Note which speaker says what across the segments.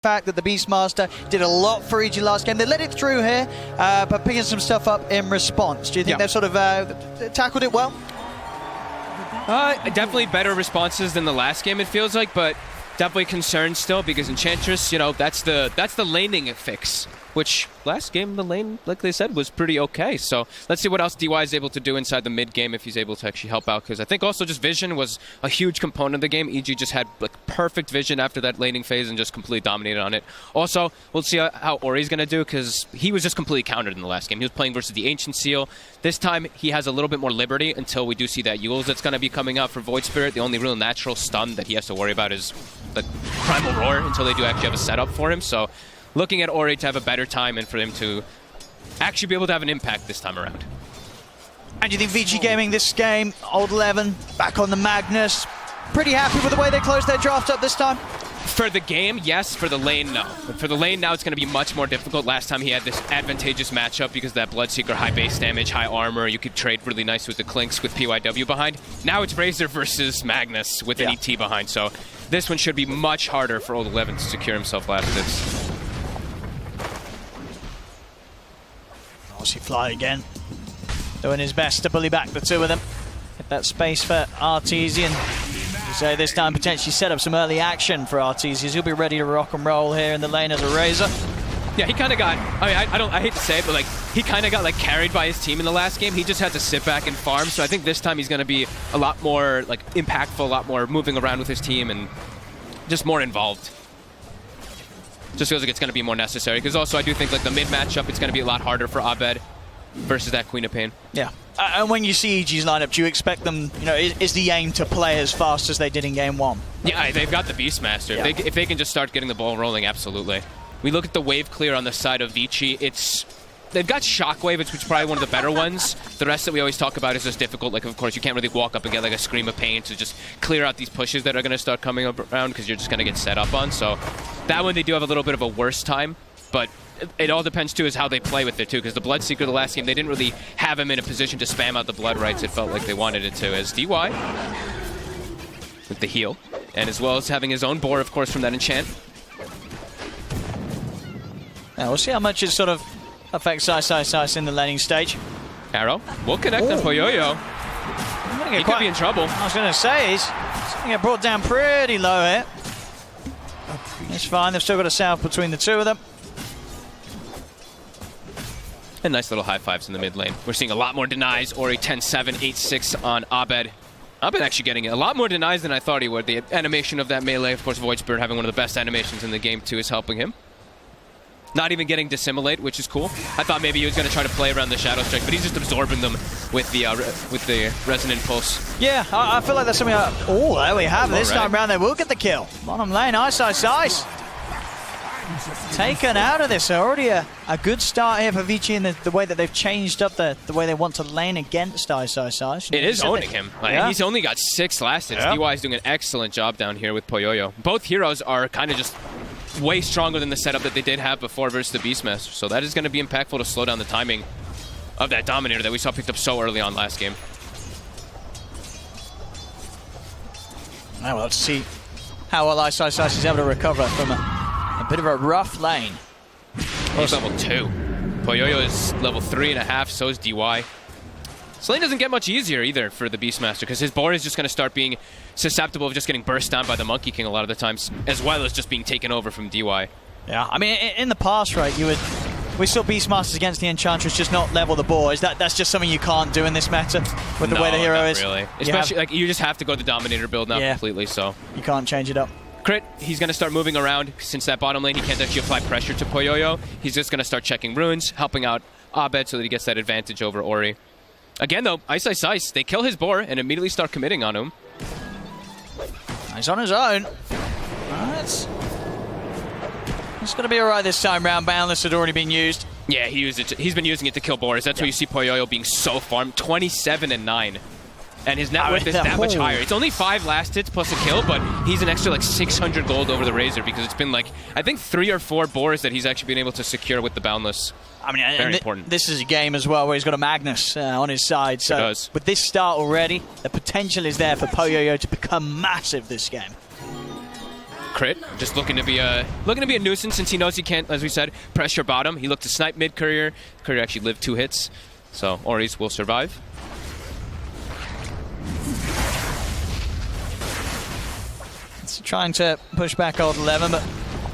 Speaker 1: Fact that the Beastmaster did a lot for EG last game. They let it through here, but picking some stuff up in response. Do you think they've sort of tackled it well?
Speaker 2: Definitely better responses than the last game, it feels like, but definitely concerned still because Enchantress, you know, that's the laning fix, which last game the lane, like they said, was pretty okay. So let's see what else DY is able to do inside the mid game if he's able to actually help out, because I think also just vision was a huge component of the game. EG just had like perfect vision after that laning phase and just completely dominated on it. Also, we'll see how Ori's going to do, because he was just completely countered in the last game. He was playing versus the Ancient Seal. This time he has a little bit more liberty until we do see that Yules that's going to be coming out for Void Spirit. The only real natural stun that he has to worry about is the Primal Roar until they do actually have a setup for him. So looking at Ori to have a better time and for him to actually be able to have an impact this time around.
Speaker 1: And do you think VICI Gaming this game, Old 11, back on the Magnus, pretty happy with the way they closed their draft up this time?
Speaker 2: For the game, yes. For the lane, no. But for the lane now, it's going to be much more difficult. Last time he had this advantageous matchup because of that Bloodseeker, high base damage, high armor. You could trade really nice with the Clinks with PYW behind. Now it's Razor versus Magnus with an ET behind. So this one should be much harder for Old 11 to secure himself last hits.
Speaker 1: Obviously Fly again, doing his best to bully back the two of them. Get that space for Artesian. So this time potentially set up some early action for Artesian. He'll be ready to rock and roll here in the lane as a Razor.
Speaker 2: Yeah, he kind of got, I hate to say it, but like he kind of got like carried by his team in the last game. He just had to sit back and farm. So I think this time he's going to be a lot more like impactful, a lot more moving around with his team and just more involved. Just feels like it's going to be more necessary, because also I do think like the mid matchup, it's going to be a lot harder for Abed versus that Queen of Pain. Yeah.
Speaker 1: And when you see EG's lineup, do you expect them, you know, is the aim to play as fast as they did in game one?
Speaker 2: Yeah, they've got the Beastmaster. Yeah. If they can just start getting the ball rolling, absolutely. We look at the wave clear on the side of VICI. They've got Shockwave, which is probably one of the better ones. The rest that we always talk about is just difficult. Like, of course, you can't really walk up and get like a Scream of Pain to just clear out these pushes that are going to start coming up around, because you're just going to get set up on. So that one they do have a little bit of a worse time, but it all depends too is how they play with it too, because the Bloodseeker the last game, they didn't really have him in a position to spam out the blood rights. It felt like they wanted it to, as DY with the heal, and as well as having his own boar, of course, from that enchant.
Speaker 1: Now we'll see how much it sort of affects Ice in the laning stage.
Speaker 2: Arrow will connect on Poyoyo. He could be in trouble.
Speaker 1: I was going to say, he's going to get brought down pretty low here. It's fine, they've still got a south between the two of them.
Speaker 2: And nice little high fives in the mid lane. We're seeing a lot more denies. Ori 10-7, 8-6 on Abed. Abed actually getting a lot more denies than I thought he would. The animation of that melee, of course, Void Spirit having one of the best animations in the game too, is helping him. Not even getting Dissimulate, which is cool. I thought maybe he was going to try to play around the Shadow Strike, but he's just absorbing them with the Resonant Pulse.
Speaker 1: Yeah, I feel like that's something oh, there we have it. This time around they will get the kill. Bottom lane, Ice. Taken out of this. Already a good start here for VICI in the way that they've changed up the way they want to lane against Ice.
Speaker 2: It is owning him. Like, he's only got 6 last hits. DY is doing an excellent job down here with Poyoyo. Both heroes are kind of just way stronger than the setup that they did have before versus the Beastmaster. So that is going to be impactful to slow down the timing of that Dominator that we saw picked up so early on last game.
Speaker 1: Now we'll have to see how well Ice is able to recover from a bit of a rough lane.
Speaker 2: He's level 2. Poyoyo is level 3.5, so is DY. This lane doesn't get much easier either for the Beastmaster, because his board is just going to start being susceptible of just getting burst down by the Monkey King a lot of the times, as well as just being taken over from DY.
Speaker 1: Yeah, I mean, in the past, right, we saw Beastmasters against the Enchantress just not level the board. That's just something you can't do in this meta with the way the hero is.
Speaker 2: Really. Especially, like, you just have to go the Dominator build now completely, so.
Speaker 1: You can't change it up.
Speaker 2: Crit, he's going to start moving around. Since that bottom lane, he can't actually apply pressure to Poyoyo. He's just going to start checking runes, helping out Abed so that he gets that advantage over Ori. Again, though, Ice, they kill his boar and immediately start committing on him.
Speaker 1: He's on his own. It's going to be alright this time round. Boundless had already been used.
Speaker 2: Yeah, he's been using it to kill boars. That's why you see Poyoyo being so farmed. 27 and 9. And his net worth is that much higher. It's only 5 last hits plus a kill, but he's an extra like 600 gold over the Razor, because it's been like, I think 3 or 4 boars that he's actually been able to secure with the Boundless.
Speaker 1: I mean, very important. This is a game as well where he's got a Magnus on his side. So with this start already, the potential is there for Poyoyo to become massive this game.
Speaker 2: Crit, just looking to be a nuisance since he knows he can't, as we said, pressure bottom. He looked to snipe mid Courier. Courier actually lived 2 hits, so Ori's will survive.
Speaker 1: It's trying to push back old 11, but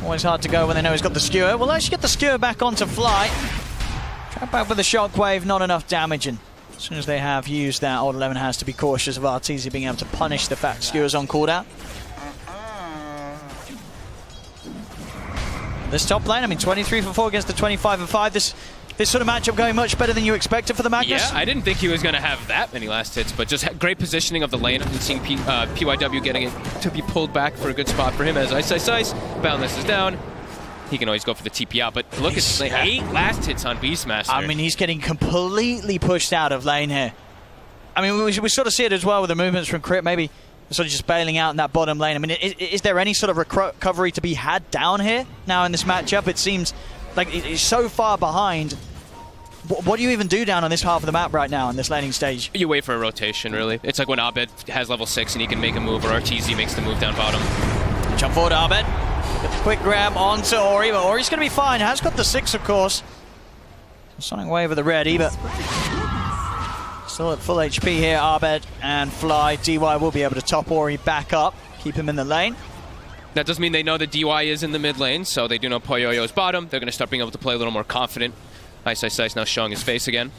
Speaker 1: always hard to go when they know he's got the skewer. We'll actually get the skewer back onto Fly. Trap back with the shockwave, not enough damage, and as soon as they have used that, old 11 has to be cautious of Arteezy being able to punish the fact skewers on cooldown. This top lane, I mean, 23 for 4 against the 25 for 5. This sort of matchup going much better than you expected for the Magnus.
Speaker 2: Yeah, I didn't think he was going to have that many last hits, but just great positioning of the lane and seeing PYW getting it to be pulled back for a good spot for him as Ice. Boundless is down. He can always go for the TP out, but look at 8 last hits on Beastmaster.
Speaker 1: I mean, he's getting completely pushed out of lane here. I mean, we sort of see it as well with the movements from Crit, maybe sort of just bailing out in that bottom lane. I mean, is there any sort of recovery to be had down here now in this matchup? It seems like it's so far behind. What do you even do down on this half of the map right now in this laning stage?
Speaker 2: You wait for a rotation, really. It's like when Abed has level 6 and he can make a move, or Arteezy makes the move down bottom.
Speaker 1: Jump forward, Abed. Get the quick grab onto Ori, but Ori's going to be fine. Has got the 6, of course. Sonic Wave with the ready, but still at full HP here, Abed and Fly. DY will be able to top Ori back up, keep him in the lane.
Speaker 2: That does mean they know that DY is in the mid lane, so they do know Poyoyo's bottom. They're going to start being able to play a little more confident. Ice now showing his face again.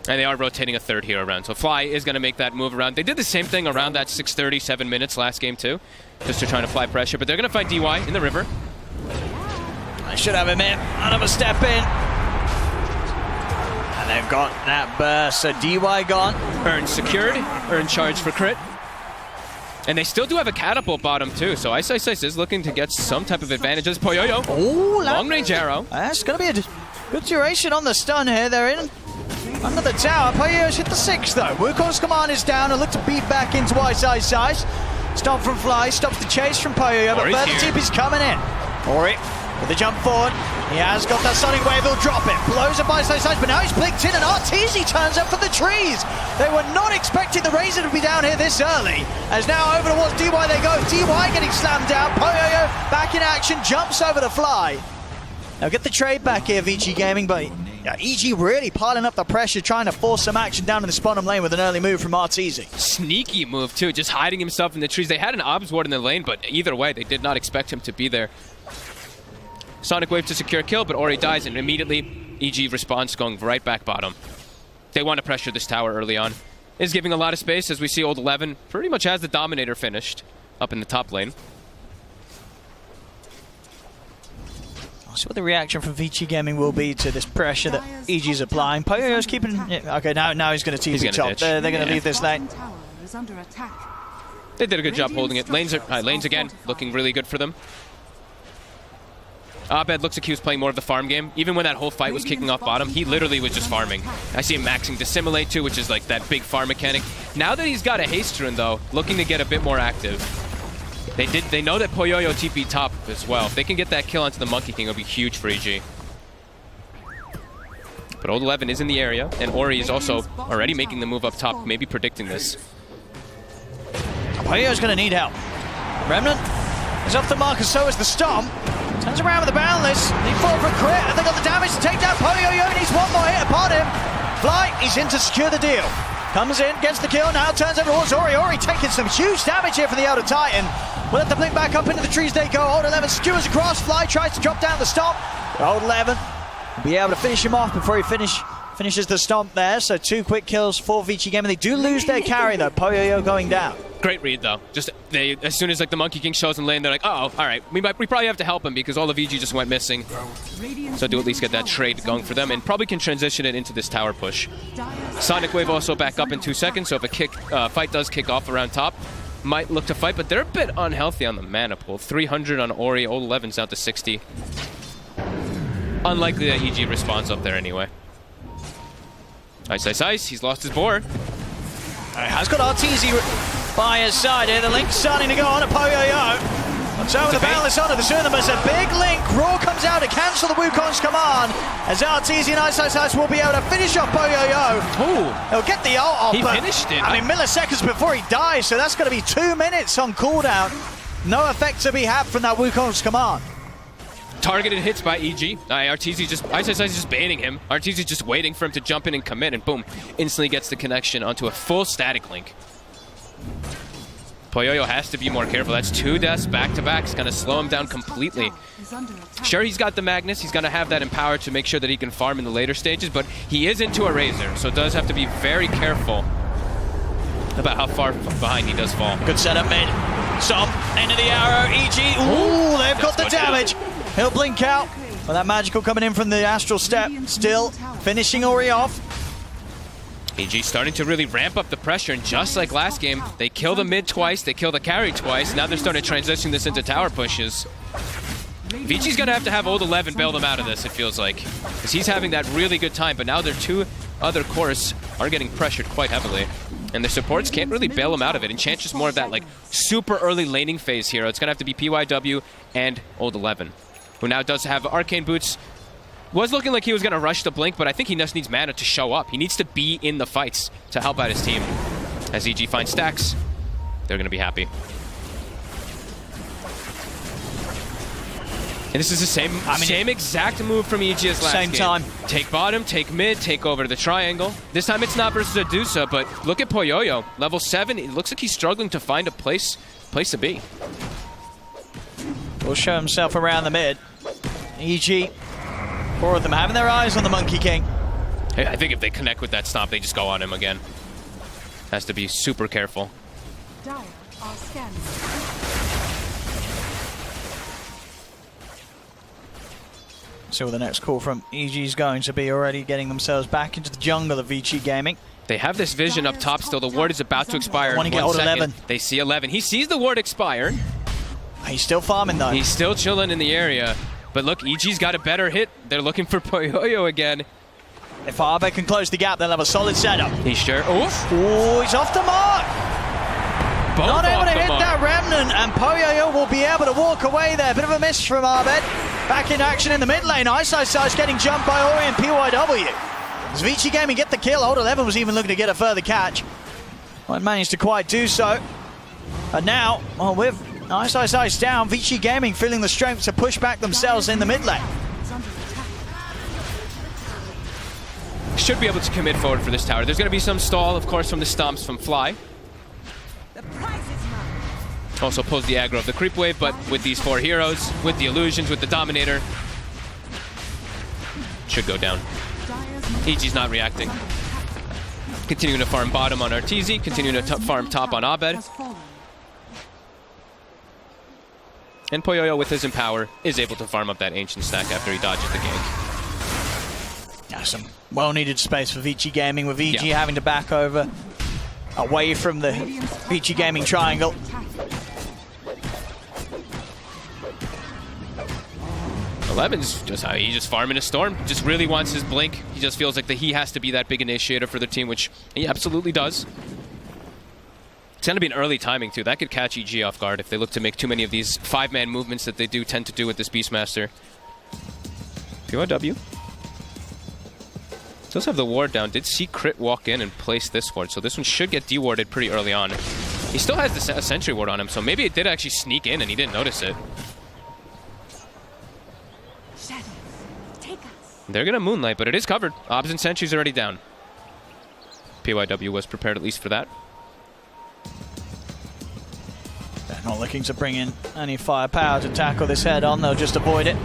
Speaker 2: And they are rotating a third hero around. So Fly is going to make that move around. They did the same thing around that 6:30, 7 minutes last game too. Just to try and apply pressure. But they're going to find DY in the river.
Speaker 1: I should have him in. Another step in. And they've got that burst. So DY gone.
Speaker 2: Urn secured. Urn charge for Crit. And they still do have a catapult bottom too. So Ice is looking to get some type of advantage. As Poyoyo.
Speaker 1: Oh,
Speaker 2: long range arrow.
Speaker 1: That's going to be a good duration on the stun here. They're in under the tower. Poyoyo's hit the 6 though. Wukong's command is down and look to beat back into Ice. Stomp from Fly, stops the chase from Poyoyo, but further TP's coming in. Ori with the jump forward. He has got that Sonic Wave, he'll drop it. Blows up Ice, but now he's blinked in and Arteezy turns up for the trees. They were not expecting the Razor to be down here this early. As now over towards DY they go. DY getting slammed down. Poyoyo back in action, jumps over to Fly. Now get the trade back here, VICI Gaming, but yeah, EG really piling up the pressure, trying to force some action down in the bottom lane with an early move from Arteezy.
Speaker 2: Sneaky move too, just hiding himself in the trees. They had an Obs Ward in the lane, but either way, they did not expect him to be there. Sonic Wave to secure kill, but Ori dies, and immediately EG response going right back bottom. They want to pressure this tower early on. Is giving a lot of space, as we see old 11 pretty much has the Dominator finished up in the top lane.
Speaker 1: I'll see what the reaction from VICI Gaming will be to this pressure that EG's applying. Poyoyo's keeping... Yeah, okay, now he's going to TP top. They're going to leave this lane.
Speaker 2: They did a good job holding it. Lanes again, looking really good for them. Abed looks like he was playing more of the farm game. Even when that whole fight was kicking off bottom, he literally was just farming. I see him maxing Dissimilate too, which is like that big farm mechanic. Now that he's got a haste rune though, looking to get a bit more active. They know that Poyoyo TP top as well. If they can get that kill onto the Monkey King, it'll be huge for EG. But old 11 is in the area, and Ori is also already making the move up top, maybe predicting this.
Speaker 1: Poyoyo's going to need help. Remnant is off the mark, and so is the Stomp. Turns around with the Boundless. They fall for Crit, and they got the damage to take down Poyoyo. Needs one more hit upon him. Fly, he's in to secure the deal. Comes in, gets the kill, now turns over towards Ori. Ori taking some huge damage here from the Elder Titan. We'll let the blink back up into the trees they go. Old 11 skewers across. Fly tries to drop down the Stomp. Old 11 will be able to finish him off before he finishes the Stomp there. So 2 quick kills for VICI Gaming. They do lose their carry though. Poyoyo going down.
Speaker 2: Great read though. Just as soon as like the Monkey King shows in lane, they're like, oh, all right, we probably have to help him because all of EG just went missing. So do at least get that trade going for them, and probably can transition it into this tower push. Sonic Wave also back up in 2 seconds, so if a fight does kick off around top, might look to fight, but they're a bit unhealthy on the mana pool. 300 on Ori, old 11's down to 60. Unlikely that EG responds up there anyway. Ice, he's lost his board.
Speaker 1: Has got Arteezy by his side here. The link's starting to go on at Poyoyo. So with the Boundless onto the Tsunami, a big link. Raw comes out to cancel the Wukong's command. As Arteezy and Ice will be able to finish off Poyoyo.
Speaker 2: Ooh.
Speaker 1: He'll get the ult off.
Speaker 2: He finished it.
Speaker 1: I mean, milliseconds before he dies, so that's going to be 2 minutes on cooldown. No effect to be had from that Wukong's command.
Speaker 2: Targeted hits by EG. Arteezy just, ISI's just baiting him. Arteezy's just waiting for him to jump in and commit, and boom, instantly gets the connection onto a full static link. Poyoyo has to be more careful. That's 2 deaths back-to-back. It's going to slow him down completely. Sure, he's got the Magnus. He's going to have that Empower to make sure that he can farm in the later stages, but he is into a Razor, so does have to be very careful about how far behind he does fall.
Speaker 1: Good setup mid. Stomp into the arrow. EG. Ooh, they've got the damage. He'll blink out. Well, that magical coming in from the Astral Step. Still finishing Ori off.
Speaker 2: EG starting to really ramp up the pressure, and just like last game, they kill the mid twice, they kill the carry twice. Now they're starting to transition this into tower pushes. VICI's going to have Old 11 bail them out of this, it feels like, because he's having that really good time, but now their 2 other cores are getting pressured quite heavily. And the supports can't really bail him out of it. Enchantress more of that like super early laning phase hero. It's going to have to be PYW and Old 11, who now does have Arcane Boots. Was looking like he was going to rush the Blink, but I think he just needs mana to show up. He needs to be in the fights to help out his team. As EG finds stacks, they're going to be happy. And this is the same exact move from EG as last game.
Speaker 1: Same time.
Speaker 2: Take bottom, take mid, take over to the triangle. This time it's not versus Adusa, but look at Poyoyo. Level 7, it looks like he's struggling to find a place to be.
Speaker 1: Will show himself around the mid. EG, 4 of them having their eyes on the Monkey King.
Speaker 2: Hey, I think if they connect with that stomp, they just go on him again. Has to be super careful.
Speaker 3: Dire are scanning.
Speaker 1: See what the next call from EG is going to be. Already getting themselves back into the jungle of VICI Gaming.
Speaker 2: They have this vision up top still. The ward is about to expire.
Speaker 1: Want to get Old 11.
Speaker 2: They see 11. He sees the ward expire.
Speaker 1: He's still farming though.
Speaker 2: He's still chilling in the area. But look, EG's got a better hit. They're looking for Poyoyo again.
Speaker 1: If Arbe can close the gap, they'll have a solid setup.
Speaker 2: He's sure. Oof.
Speaker 1: Oh, he's off the mark.
Speaker 2: Both
Speaker 1: Not able to hit
Speaker 2: mark.
Speaker 1: that Remnant, and Poyoyo will be able to walk away there. Bit of a miss from Arbed. Back in action in the mid lane. ISI's getting jumped by Ori and PYW. As VICI Gaming get the kill, Old 11 was even looking to get a further catch. Won't manage to quite do so. And now, well, with ISI's down, VICI Gaming feeling the strength to push back themselves in the mid lane.
Speaker 2: Should be able to commit forward for this tower. There's going to be some stall, of course, from the stomps from Fly. Also pulls the aggro of the creep wave, but with these 4 heroes, with the illusions, with the Dominator, should go down. EG's not reacting. Continuing to farm bottom on Arteezy, continuing to farm top on Abed. And Poyoyo, with his Empower, is able to farm up that Ancient stack after he dodges the gank.
Speaker 1: Now some well-needed space for VICI Gaming, with VG having to back over away from the VICI Gaming triangle.
Speaker 2: Eleven's just how he just farming a storm. Just really wants his blink. He just feels like that he has to be that big initiator for the team, which he absolutely does. It's going to be an early timing too. That could catch EG off guard if they look to make too many of these 5-man movements that they do tend to do with this Beastmaster. PYW does have the ward down. Did see Crit walk in and place this ward, so this one should get dewarded pretty early on. He still has the sentry ward on him, so maybe it did actually sneak in and he didn't notice it. They're going to Moonlight, but it is covered. Obs and Sentry's already down. PYW was prepared at least for that.
Speaker 1: They're not looking to bring in any firepower to tackle this head-on. They'll just avoid it.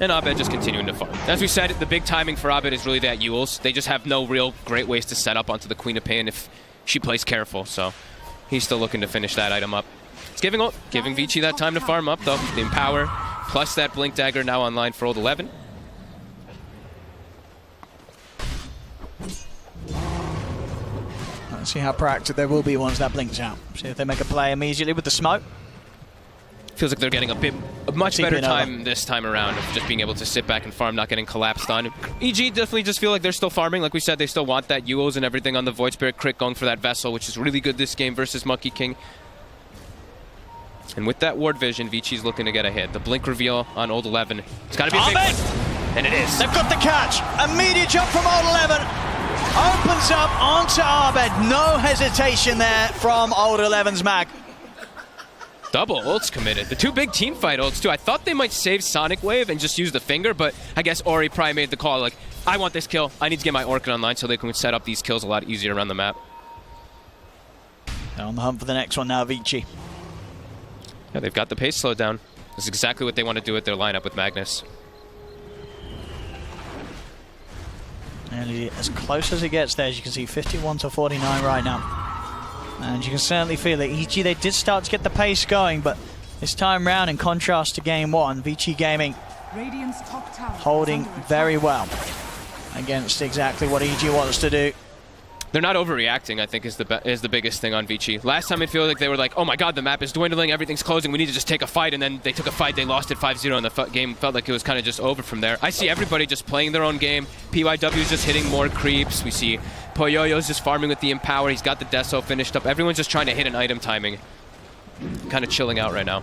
Speaker 2: And Abed just continuing to farm. As we said, the big timing for Abed is really that Yules. They just have no real great ways to set up onto the Queen of Pain if she plays careful, so he's still looking to finish that item up. It's giving VICI that time to farm up, though. The Empower, plus that Blink Dagger now online for Old 11.
Speaker 1: Let's see how proactive they will be once that blinks out. See if they make a play immediately with the smoke.
Speaker 2: Feels like they're getting a much better time this time around of just being able to sit back and farm, not getting collapsed on. EG definitely just feel like they're still farming. Like we said, they still want that UOs and everything on the Void Spirit crit, going for that Vessel, which is really good this game versus Monkey King. And with that ward vision, VICI's looking to get a hit. The blink reveal on Old 11. It's got to be a big one. And it is.
Speaker 1: They've got the catch. Immediate jump from Old 11. Opens up onto Arbed. No hesitation there from Old 11's mag.
Speaker 2: Double ults committed. The 2 big team fight ults, too. I thought they might save Sonic Wave and just use the finger, but I guess Ori probably made the call, like, I want this kill. I need to get my Orchid online so they can set up these kills a lot easier around the map.
Speaker 1: They're on the hunt for the next one now, VICI.
Speaker 2: Yeah, they've got the pace slowed down. That's exactly what they want to do with their lineup with Magnus.
Speaker 1: And as close as it gets there, as you can see, 51 to 49 right now. And you can certainly feel it. EG, they did start to get the pace going, but this time round, in contrast to Game 1, VICI Gaming
Speaker 3: Radiant's top tower
Speaker 1: holding
Speaker 3: is under
Speaker 1: very
Speaker 3: attack.
Speaker 1: well against exactly what EG wants to do.
Speaker 2: They're not overreacting, I think, is the biggest thing on VICI. Last time it feels like they were like, oh my god, the map is dwindling, everything's closing, we need to just take a fight, and then they took a fight, they lost it 5-0, and the game felt like it was kind of just over from there. I see everybody just playing their own game. PYW's just hitting more creeps. We see Poyoyo's just farming with the Empower. He's got the Deso finished up. Everyone's just trying to hit an item timing. Kind of chilling out right now.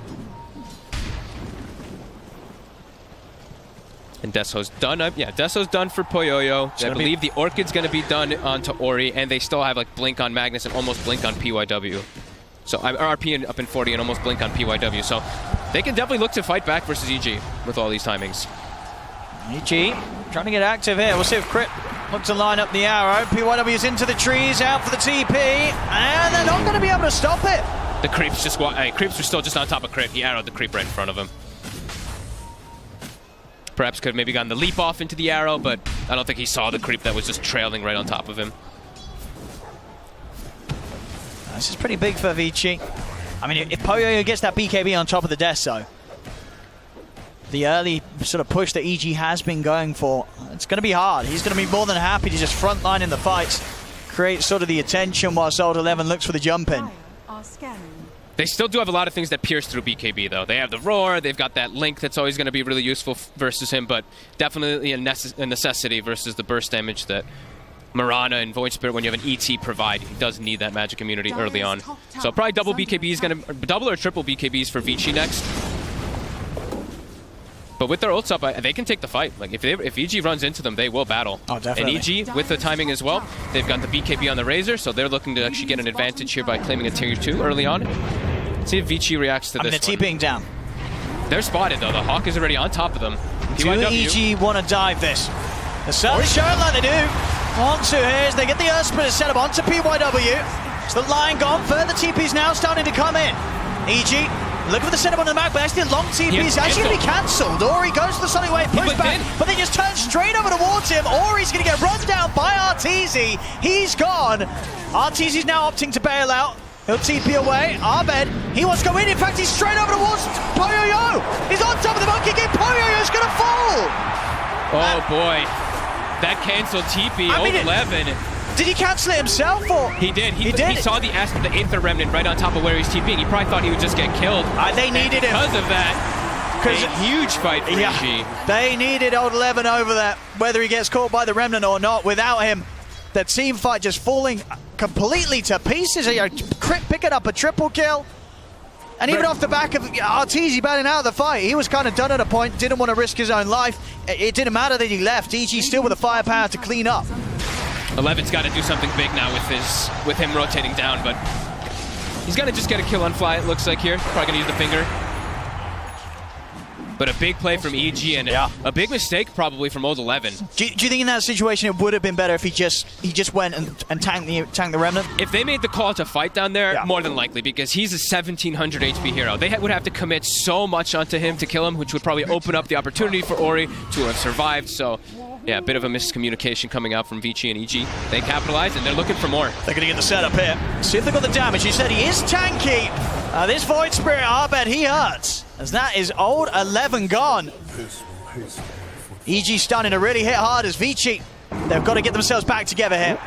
Speaker 2: And Deso's done. Yeah, Deso's done for Poyoyo. I believe the Orchid's going to be done onto Ori, and they still have like Blink on Magnus and almost Blink on PYW. So RP up in 40 and almost Blink on PYW. So they can definitely look to fight back versus EG with all these timings.
Speaker 1: EG trying to get active here. We'll see if Crit looks to line up the arrow. PYW's into the trees, out for the TP, and they're not going to be able to stop it.
Speaker 2: The creeps just creeps were still just on top of Crit. He arrowed the creep right in front of him. Perhaps could have maybe gotten the leap off into the arrow, but I don't think he saw the creep that was just trailing right on top of him.
Speaker 1: This is pretty big for VICI. I mean, if Poyoyo gets that BKB on top of the Deso, the early sort of push that EG has been going for, it's going to be hard. He's going to be more than happy to just frontline in the fights, create sort of the attention whilst Old 11 looks for the jump in.
Speaker 3: Dire are scanning.
Speaker 2: They still do have a lot of things that pierce through BKB, though. They have the Roar, they've got that Link that's always going to be really useful versus him, but definitely a necessity versus the burst damage that Mirana and Void Spirit, when you have an ET, provide. He does need that magic immunity early on. So probably double BKBs, double or triple BKBs for VICI next. But with their ults up, they can take the fight. Like if EG runs into them, they will battle.
Speaker 1: Oh, definitely.
Speaker 2: And EG, with the timing as well, they've got the BKB on the Razor, so they're looking to actually get an advantage here by claiming a tier 2 early on. Let's see if VICI reacts to this
Speaker 1: they're TPing down.
Speaker 2: They're spotted, though. The Hawk is already on top of them.
Speaker 1: Do EG want to dive this? They're certainly showing like they do. On to here as they get the Earth Splitter set up onto PYW. So the line gone. Further TP's now starting to come in. EG looking for the setup on the map, but actually long TP is actually going to be cancelled. Ori goes to the Sunny Wave, push back, but they just turn straight over towards him. Ori's going to get run down by Arteezy. He's gone. Arteezy's now opting to bail out. He'll TP away. Abed, he wants to go in. In fact, he's straight over towards Poyoyo. He's on top of the Monkey King. Poyoyo's going to fall.
Speaker 2: Oh, boy. That canceled TP, 11.
Speaker 1: Did he cancel it himself, or?
Speaker 2: He did. He
Speaker 1: did?
Speaker 2: He saw the Aether Remnant right on top of where he's TPing. He probably thought he would just get killed.
Speaker 1: They needed him.
Speaker 2: Because of that, a huge fight for EG.
Speaker 1: They needed Old 11 over that, whether he gets caught by the Remnant or not. Without him, the team fight just falling completely to pieces. Crit picking up a triple kill. And even off the back of Arteezy bailing out of the fight, he was kind of done at a point, didn't want to risk his own life. It didn't matter that he left. EG still with the firepower to clean up.
Speaker 2: 11's got to do something big now with him rotating down, but he's going to just get a kill on Fly, it looks like here. Probably going to use the finger. But a big play from EG and a big mistake probably from Old 11.
Speaker 1: Do you think in that situation it would have been better if he just went and tanked the Remnant?
Speaker 2: If they made the call to fight down there, more than likely, because he's a 1700 HP hero. They would have to commit so much onto him to kill him, which would probably open up the opportunity for Ori to have survived. So, yeah, a bit of a miscommunication coming out from VICI and EG. They capitalize, and they're looking for more.
Speaker 1: They're going to get the setup here. See if they got the damage. You said he is tanky. This Void Spirit, I bet he hurts. As that is Old 11 gone. EG starting to really hit hard as VICI. They've got to get themselves back together here.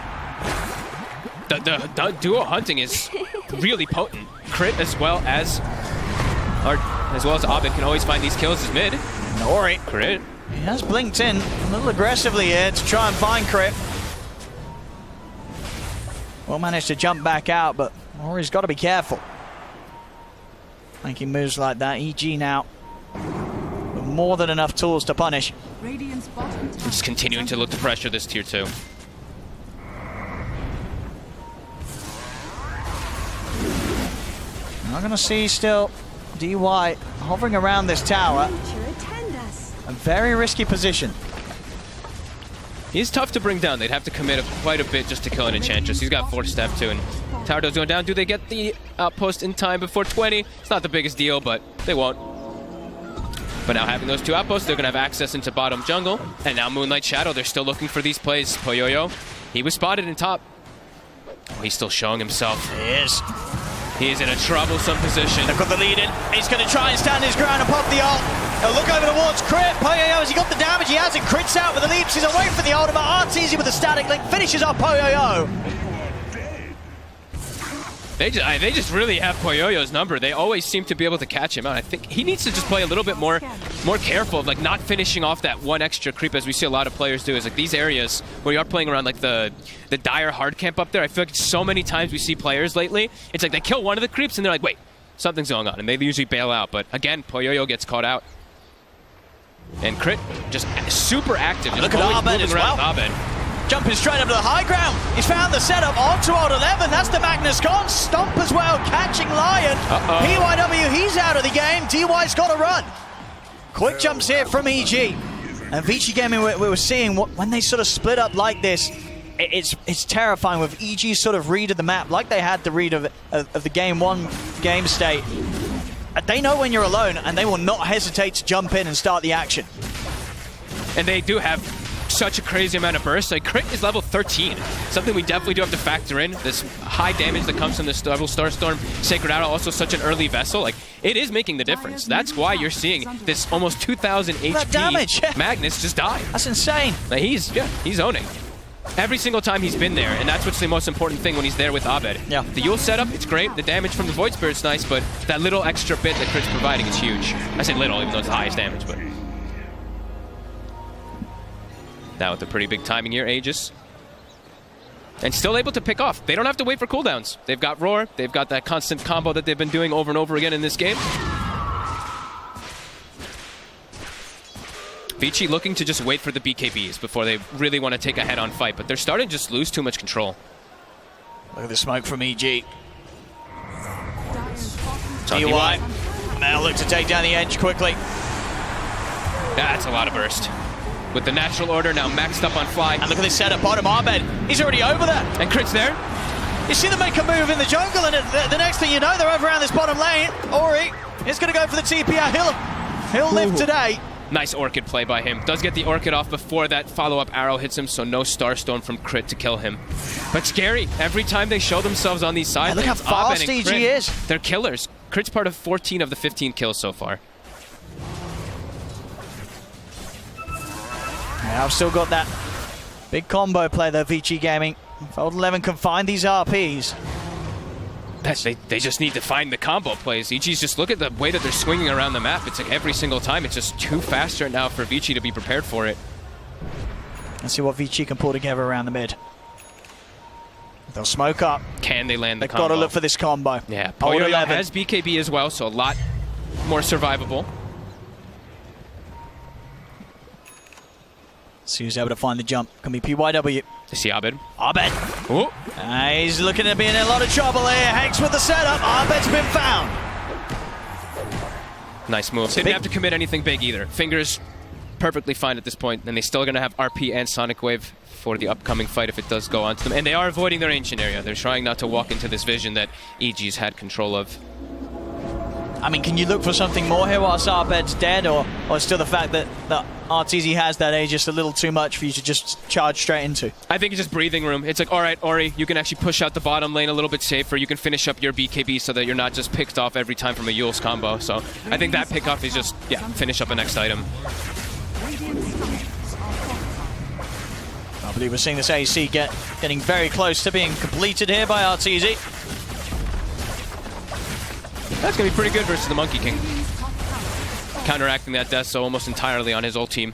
Speaker 2: The duo hunting is really potent. Crit as well as Abed can always find these kills as mid.
Speaker 1: Ori.
Speaker 2: Crit.
Speaker 1: He has blinked in a little aggressively here to try and find Crit. Will manage to jump back out, but Ori's got to be careful. Making moves like that. EG now with more than enough tools to punish.
Speaker 3: Radiant's bottom tower
Speaker 2: Just continuing to look to pressure this tier 2.
Speaker 1: Not going to see still DY hovering around this tower. A very risky position.
Speaker 2: He's tough to bring down. They'd have to commit quite a bit just to kill an Enchantress. He's got 4-step too, and tower does go down. Do they get the outpost in time before 20? It's not the biggest deal, but they won't. But now having those two outposts, they're going to have access into bottom jungle. And now Moonlight Shadow, they're still looking for these plays. Poyoyo, he was spotted in top. Oh, he's still showing himself.
Speaker 1: He is.
Speaker 2: He is in a troublesome position.
Speaker 1: They've got the lead in. He's going to try and stand his ground and pop the ult. He'll look over towards Crit. Poyoyo, has he got the damage? He has it. Crit's out with the leaps. He's away from the ultimate. Arteezy with the static link finishes off Poyoyo.
Speaker 2: They just really have Poyoyo's number. They always seem to be able to catch him out. I think he needs to just play a little bit more careful of like not finishing off that one extra creep, as we see a lot of players do. Is like these areas where you are playing around like the dire hard camp up there. I feel like so many times we see players lately, it's like they kill one of the creeps and they're like, wait, something's going on, and they usually bail out. But again, Poyoyo gets caught out. And Crit just super active. Just
Speaker 1: look at Abed as well.
Speaker 2: Abed.
Speaker 1: Jumping straight up to the high ground. He's found the setup onto Old 11. That's the Magnus gone. Stomp as well, catching Lion. PYW, he's out of the game. DY's got to run. Quick jumps here from EG. And VICI Gaming, we were seeing when they sort of split up like this, it's terrifying with EG's sort of read of the map, like they had the read of the game one game state. They know when you're alone, and they will not hesitate to jump in and start the action.
Speaker 2: And they do have such a crazy amount of burst. Like, Crit is level 13. Something we definitely do have to factor in. This high damage that comes from this level Starstorm, Sacred Arrow, also such an early vessel. Like, it is making the difference. That's why you're seeing this almost 2,000 HP
Speaker 1: damage.
Speaker 2: Magnus just die.
Speaker 1: That's insane.
Speaker 2: Like, he's owning. Every single time he's been there, and that's what's the most important thing when he's there with Abed.
Speaker 1: Yeah.
Speaker 2: The Yule setup, it's great. The damage from the Void Spirit's nice, but that little extra bit that Crit's providing is huge. I say little, even though it's the highest damage, but... Now with a pretty big timing here, Aegis. And still able to pick off. They don't have to wait for cooldowns. They've got Roar. They've got that constant combo that they've been doing over and over again in this game. VICI looking to just wait for the BKBs before they really want to take a head-on fight, but they're starting to just lose too much control.
Speaker 1: Look at the smoke from EG.
Speaker 2: DY.
Speaker 1: Now look to take down the edge quickly.
Speaker 2: That's a lot of burst. With the natural order now maxed up on fly.
Speaker 1: And look at this setup, bottom Abed. He's already over there.
Speaker 2: And Crit's there.
Speaker 1: You see them make a move in the jungle, and the next thing you know, they're over around this bottom lane. Ori is going to go for the TP out. He'll live today.
Speaker 2: Nice Orchid play by him. Does get the Orchid off before that follow-up arrow hits him, so no Starstone from Crit to kill him. But scary. Every time they show themselves on these side lanes,
Speaker 1: look how fast
Speaker 2: Abed and
Speaker 1: EG
Speaker 2: Crit,
Speaker 1: is.
Speaker 2: They're killers. Crit's part of 14 of the 15 kills so far.
Speaker 1: Yeah, I've still got that big combo play there, VICI Gaming. If Old 11 can find these RPs.
Speaker 2: They just need to find the combo plays. EG's just look at the way that they're swinging around the map. It's like every single time. It's just too fast right now for VICI to be prepared for it.
Speaker 1: Let's see what VICI can pull together around the mid. They'll smoke up.
Speaker 2: Can they land the
Speaker 1: They've
Speaker 2: combo?
Speaker 1: got to look for this combo.
Speaker 2: Yeah,
Speaker 1: Old
Speaker 2: Poyoyo
Speaker 1: 11
Speaker 2: has BKB as well, so a lot more survivable.
Speaker 1: So he's able to find the jump. Can be PYW.
Speaker 2: I see Abed.
Speaker 1: Abed.
Speaker 2: Ooh.
Speaker 1: He's looking to be in a lot of trouble here. Hex with the setup. Abed's been found.
Speaker 2: Nice move. They didn't have to commit anything big either. Fingers perfectly fine at this point, and they still going to have RP and Sonic Wave for the upcoming fight if it does go on to them. And they are avoiding their ancient area. They're trying not to walk into this vision that EG's had control of.
Speaker 1: I mean, can you look for something more here whilst Abed's dead, or still the fact that Arteezy has that age just a little too much for you to just charge straight into?
Speaker 2: I think it's just breathing room. It's like, all right, Ori, you can actually push out the bottom lane a little bit safer. You can finish up your BKB so that you're not just picked off every time from a Yule's combo. So I think that pickoff is just, yeah, finish up the next item.
Speaker 1: I believe we're seeing this AC getting very close to being completed here by Arteezy.
Speaker 2: That's going to be pretty good versus the Monkey King. Counteracting that death so almost entirely on his ult team.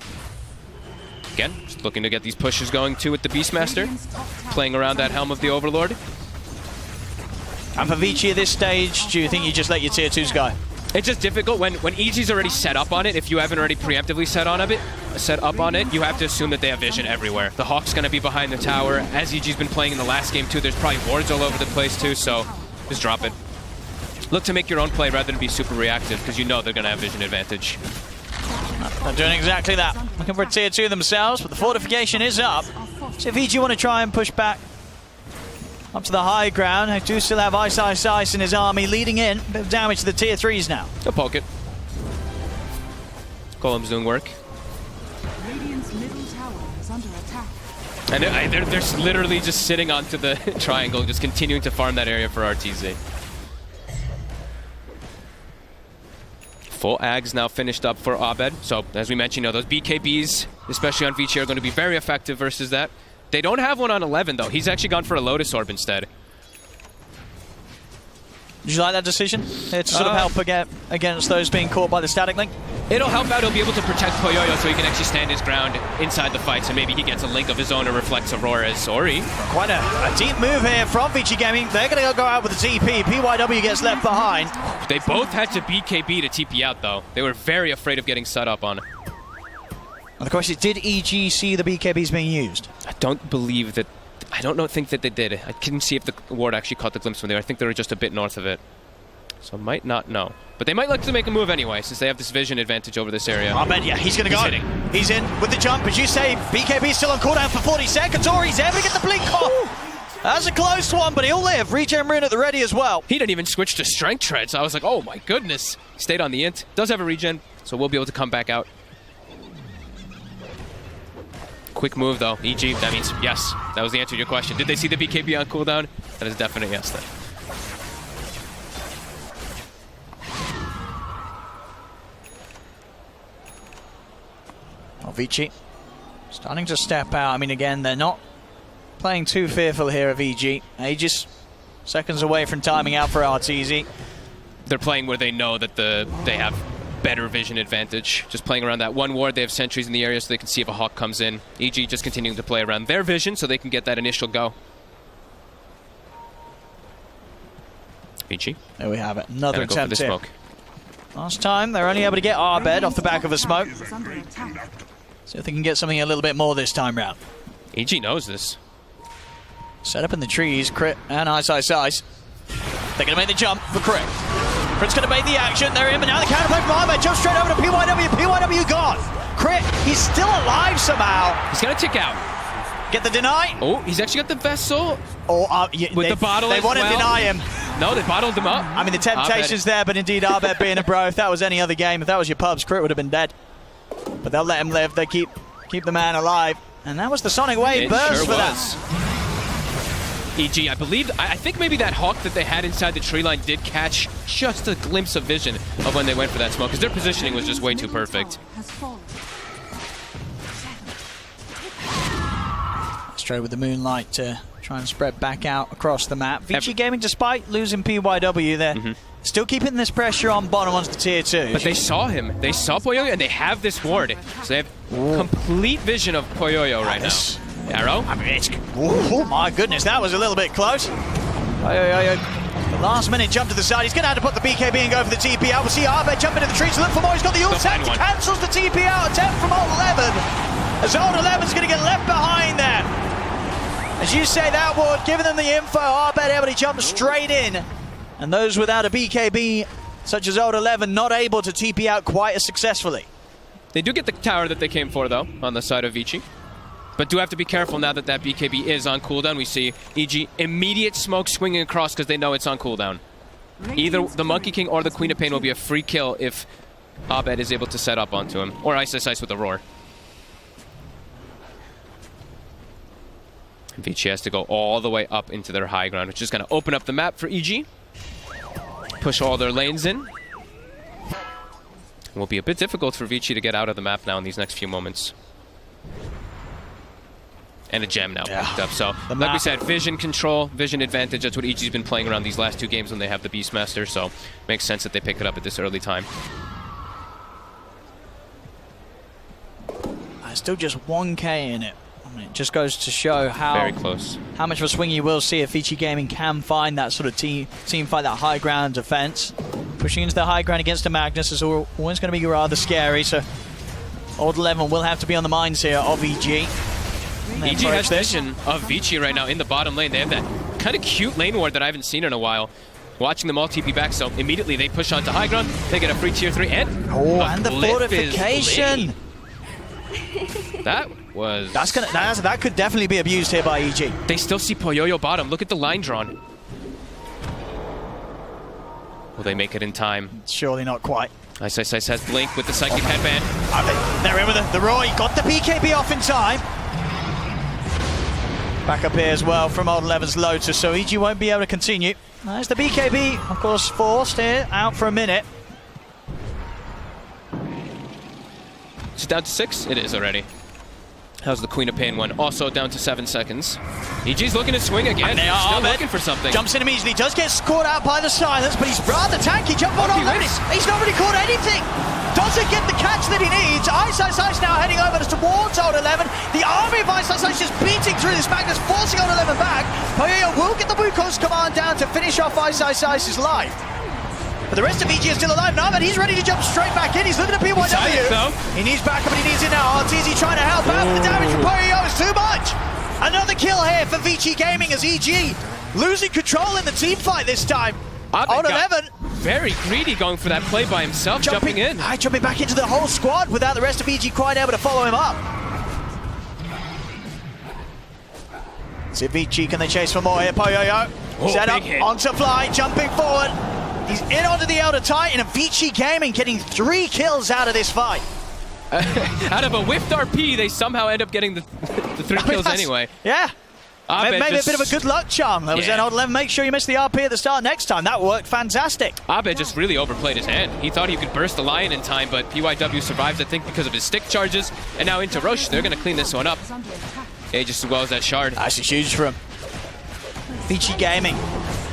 Speaker 2: Again, just looking to get these pushes going too with the Beastmaster. Playing around that Helm of the Overlord.
Speaker 1: And for VICI at this stage, do you think you just let your tier 2s go?
Speaker 2: It's just difficult when EG's already set up on it. If you haven't already preemptively set up on it, you have to assume that they have vision everywhere. The Hawk's going to be behind the tower. As EG's been playing in the last game too, there's probably wards all over the place too, so just drop it. look to make your own play rather than be super reactive because you know they're going to have vision advantage.
Speaker 1: They're doing exactly that. Looking for a tier 2 themselves, but the fortification is up. So if VICI want to try and push back up to the high ground, they do still have Ice in his army leading in. A bit of damage to the tier 3s now.
Speaker 2: They'll poke it. Golem's doing work.
Speaker 3: Radiant's middle tower is under attack.
Speaker 2: And they're literally just sitting onto the triangle, just continuing to farm that area for RTZ. Full Ags now finished up for Abed. So, as we mentioned, those BKBs, especially on VICI, are going to be very effective versus that. They don't have one on 11, though. He's actually gone for a Lotus Orb instead.
Speaker 1: Did you like that decision? To sort of help against those being caught by the static link?
Speaker 2: It'll help out. He'll be able to protect Poyoyo so he can actually stand his ground inside the fight. So maybe he gets a link of his own or reflects Aurora's. Ori.
Speaker 1: Quite a deep move here from VICI Gaming. They're going to go out with the TP. PYW gets left behind.
Speaker 2: They both had to BKB to TP out, though. They were very afraid of getting set up on.
Speaker 1: And the question is, did EG see the BKBs being used?
Speaker 2: I don't think that they did. I couldn't see if the ward actually caught the glimpse from there. I think they were just a bit north of it. So I might not know. But they might like to make a move anyway, since they have this vision advantage over this area.
Speaker 1: Abed, yeah, he's going to go. He's in with the jump. As you say, BKB still on cooldown for 40 seconds. Ori's able to get the blink off. That's a close one, but he'll live. Regen rune at the ready as well.
Speaker 2: He didn't even switch to strength treads. I was like, oh my goodness. Stayed on the int. Does have a regen, so we'll be able to come back out. Quick move though, EG, that means yes. That was the answer to your question. Did they see the BKB on cooldown? That is definitely yes then.
Speaker 1: Well, VICI starting to step out. I mean, again, they're not playing too fearful here of EG. Aegis seconds away from timing out for RTZ.
Speaker 2: They're playing where they know that they have better vision advantage. Just playing around that one ward. They have sentries in the area so they can see if a hawk comes in. EG just continuing to play around their vision so they can get that initial go. VICI.
Speaker 1: There we have it. Another
Speaker 2: Gotta go
Speaker 1: attempt
Speaker 2: for the
Speaker 1: here.
Speaker 2: smoke.
Speaker 1: Last time, they're only able to get Abed off the back of a smoke.
Speaker 3: Is under attack.
Speaker 1: See if they can get something a little bit more this time round.
Speaker 2: EG knows this.
Speaker 1: Set up in the trees, Crit and Ice. They're going to make the jump for Crit. Crit's going to make the action. They're in, but now the counterplay from Abed jumps straight over to PYW. PYW gone. Crit, he's still alive somehow.
Speaker 2: He's going to tick out.
Speaker 1: Get the deny.
Speaker 2: Oh, he's actually got the vessel.
Speaker 1: With
Speaker 2: the bottle
Speaker 1: They
Speaker 2: as
Speaker 1: want to
Speaker 2: well.
Speaker 1: deny him.
Speaker 2: No, they bottled him up.
Speaker 1: I mean, the temptation's there, but indeed, Abed being a bro, if that was any other game, if that was your pubs, Crit would have been dead. But they'll let him live. They keep the man alive. And that was the Sonic Wave burst for that.
Speaker 2: EG, I think maybe that hawk that they had inside the tree line did catch just a glimpse of vision of when they went for that smoke, because their positioning was just way too perfect.
Speaker 1: Straight with the moonlight to try and spread back out across the map. VICI Gaming, despite losing PYW, they're still keeping this pressure on bottom onto tier 2.
Speaker 2: But they saw him. They saw Poyoyo, and they have this ward. So they have complete vision of Poyoyo right now. Arrow?
Speaker 1: I mean, oh my goodness, that was a little bit close. The last minute jump to the side. He's going to have to put the BKB and go for the TP out. We'll see Abed jump into the trees to look for more. He's got the ult tap. He cancels the TP out attempt from Old 11. As Old 11's going to get left behind there. As you say, that ward giving them the info. Abed able to jump straight in. And those without a BKB, such as Old 11, not able to TP out quite as successfully.
Speaker 2: They do get the tower that they came for, though, on the side of VICI. But do have to be careful now that that BKB is on cooldown. We see EG immediate smoke swinging across because they know it's on cooldown. Either the Monkey King or the Queen of Pain will be a free kill if Abed is able to set up onto him. Or Ice with a roar. VICI has to go all the way up into their high ground, which is going to open up the map for EG. Push all their lanes in. It will be a bit difficult for VICI to get out of the map now in these next few moments. And a gem now picked up. So, like we said, vision control, vision advantage. That's what EG's been playing around these last two games when they have the Beastmaster. So, makes sense that they pick it up at this early time.
Speaker 1: Still just 1k in it. I mean, it just goes to show how
Speaker 2: very close. How
Speaker 1: much of a swing you will see if VICI Gaming can find that sort of team fight, that high ground defense. Pushing into the high ground against a Magnus is always going to be rather scary. So, Old 11 will have to be on the minds here of EG.
Speaker 2: EG has vision of VICI right now in the bottom lane. They have that kind of cute lane ward that I haven't seen in a while. watching them all TP back, so immediately they push onto high ground. They get a free tier 3, and
Speaker 1: and the
Speaker 2: glyph
Speaker 1: fortification.
Speaker 2: That was...
Speaker 1: That could definitely be abused here by EG.
Speaker 2: They still see Poyoyo bottom. Look at the line drawn. Will they make it in time?
Speaker 1: Surely not quite.
Speaker 2: Ice has Blink with the Psychic Headband.
Speaker 1: They're in with the Roy. Got the BKB off in time. Back up here as well from Old 11's Lotus, so EG won't be able to continue. There's the BKB, of course, forced here, out for a minute.
Speaker 2: Is it down to 6? It is already. How's the Queen of Pain one? Also down to 7 seconds. EG's looking to swing again.
Speaker 1: And they are
Speaker 2: still looking for something.
Speaker 1: Jumps in immediately, does get caught out by the silence, but he's rather tanky. Jump on He's not really caught anything. Doesn't get the catch that he needs. Ice now heading over towards Old 11. The army of Ice just beating through this Magnus, forcing Old 11 back. Poyoyo will get the Wukong's command down to finish off Ice's life. But the rest of VG is still alive now, but he's ready to jump straight back in. He's looking at PYW. He needs backup, but he needs it now. RTZ trying to help out, but the damage from Poyoyo is too much. Another kill here for VICI Gaming as EG losing control in the team fight this time. Old 11.
Speaker 2: Very greedy going for that play by himself, jumping in.
Speaker 1: Jumping back into the whole squad without the rest of VG quite able to follow him up. See VG, can they chase for more here? Poyoyo set up onto Fly, jumping forward. He's in onto the Elder Titan, and VICI Gaming getting 3 kills out of this fight.
Speaker 2: Out of a whiffed RP, they somehow end up getting the 3 kills anyway.
Speaker 1: Yeah. Maybe a bit of a good luck charm. That was an Old 11. Make sure you miss the RP at the start next time. That worked fantastic.
Speaker 2: Abed just really overplayed his hand. He thought he could burst the Lion in time, but PYW survives, I think, because of his stick charges. And now into Roche, they're going to clean this one up. Yeah, just as well as that shard.
Speaker 1: That's huge for him. VICI Gaming,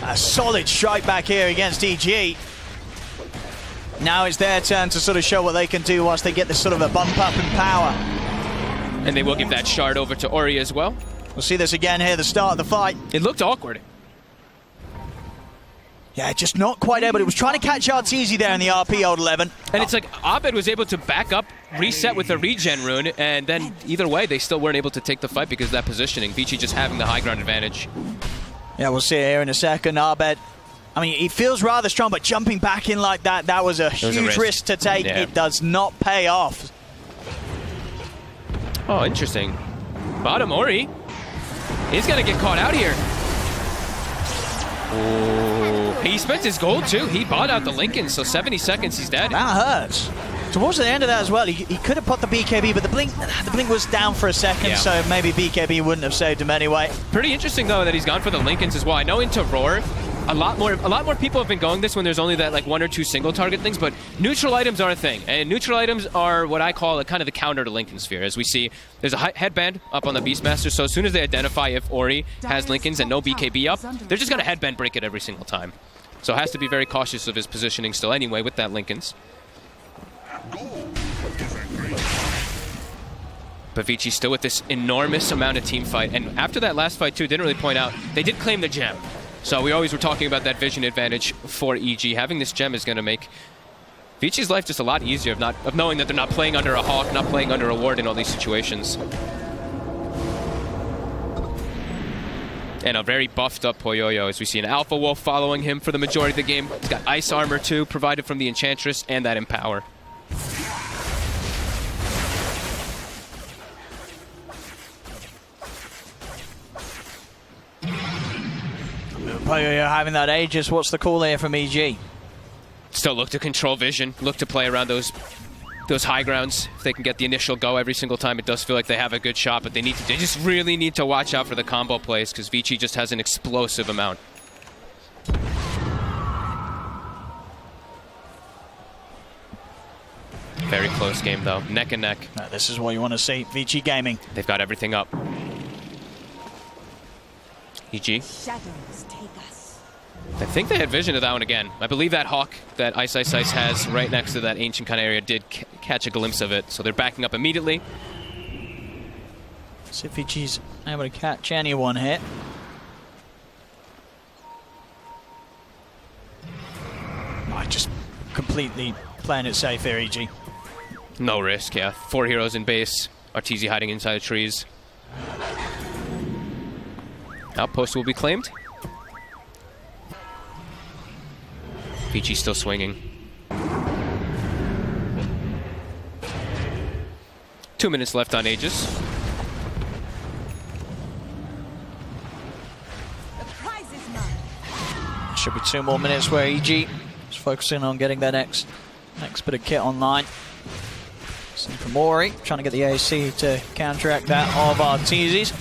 Speaker 1: a solid strike back here against EG. Now it's their turn to sort of show what they can do once they get this sort of a bump up in power.
Speaker 2: And they will give that shard over to Ori as well.
Speaker 1: We'll see this again here at the start of the fight.
Speaker 2: It looked awkward.
Speaker 1: Yeah, just not quite able. It was trying to catch Arteezy there in the RP, Old 11.
Speaker 2: And it's like Abed was able to back up, reset with the regen rune, and then either way, they still weren't able to take the fight because of that positioning. VICI just having the high ground advantage.
Speaker 1: Yeah, we'll see it here in a second. Abed, I mean, he feels rather strong, but jumping back in like that was a huge risk to take. Yeah. It does not pay off.
Speaker 2: Oh, interesting. Bottom Ori. He's going to get caught out here. Oh, he spent his gold too. He bought out the Lincoln, so 70 seconds, he's dead.
Speaker 1: That hurts. Towards the end of that as well, he could have put the BKB, but the blink was down for a second, so maybe BKB wouldn't have saved him anyway.
Speaker 2: Pretty interesting though that he's gone for the Lincolns as well. I know into Roar, a lot more people have been going this when there's only that like 1 or 2 single target things, but neutral items are a thing, and neutral items are what I call kind of the counter to Lincoln Sphere. As we see, there's a headband up on the Beastmaster, so as soon as they identify if Ori has Lincolns and no BKB up, they're just going to headband break it every single time. So has to be very cautious of his positioning still anyway with that Lincolns. But VICI still with this enormous amount of team fight, and after that last fight too, didn't really point out, they did claim the gem. So we always were talking about that vision advantage for EG. Having this gem is going to make VICI's life just a lot easier of knowing that they're not playing under a Hawk, not playing under a Ward in all these situations. And a very buffed up Poyoyo, as we see an Alpha Wolf following him for the majority of the game. He's got ice armor too, provided from the Enchantress, and that Empower.
Speaker 1: Poyoyo having that Aegis. What's the call here from EG?
Speaker 2: Still look to control vision, look to play around those high grounds. If they can get the initial go every single time, it does feel like they have a good shot, but they just really need to watch out for the combo plays because VICI just has an explosive amount. Very close game though, neck and neck.
Speaker 1: This is what you want to see, VICI Gaming.
Speaker 2: They've got everything up. EG. I think they had vision of that one again. I believe that Hawk that Ice has right next to that ancient kind of area did catch a glimpse of it, so they're backing up immediately.
Speaker 1: See if VICI's able to catch anyone here. Just completely playing it safe here, EG.
Speaker 2: No risk, yeah. 4 heroes in base. Arteezy hiding inside the trees. Outpost will be claimed. VICI still swinging. 2 minutes left on Aegis.
Speaker 3: The prize is mine.
Speaker 1: Should be 2 more minutes where EG is focusing on getting their next bit of kit online. Same for Mori, trying to get the AC to counteract that of Arteezy.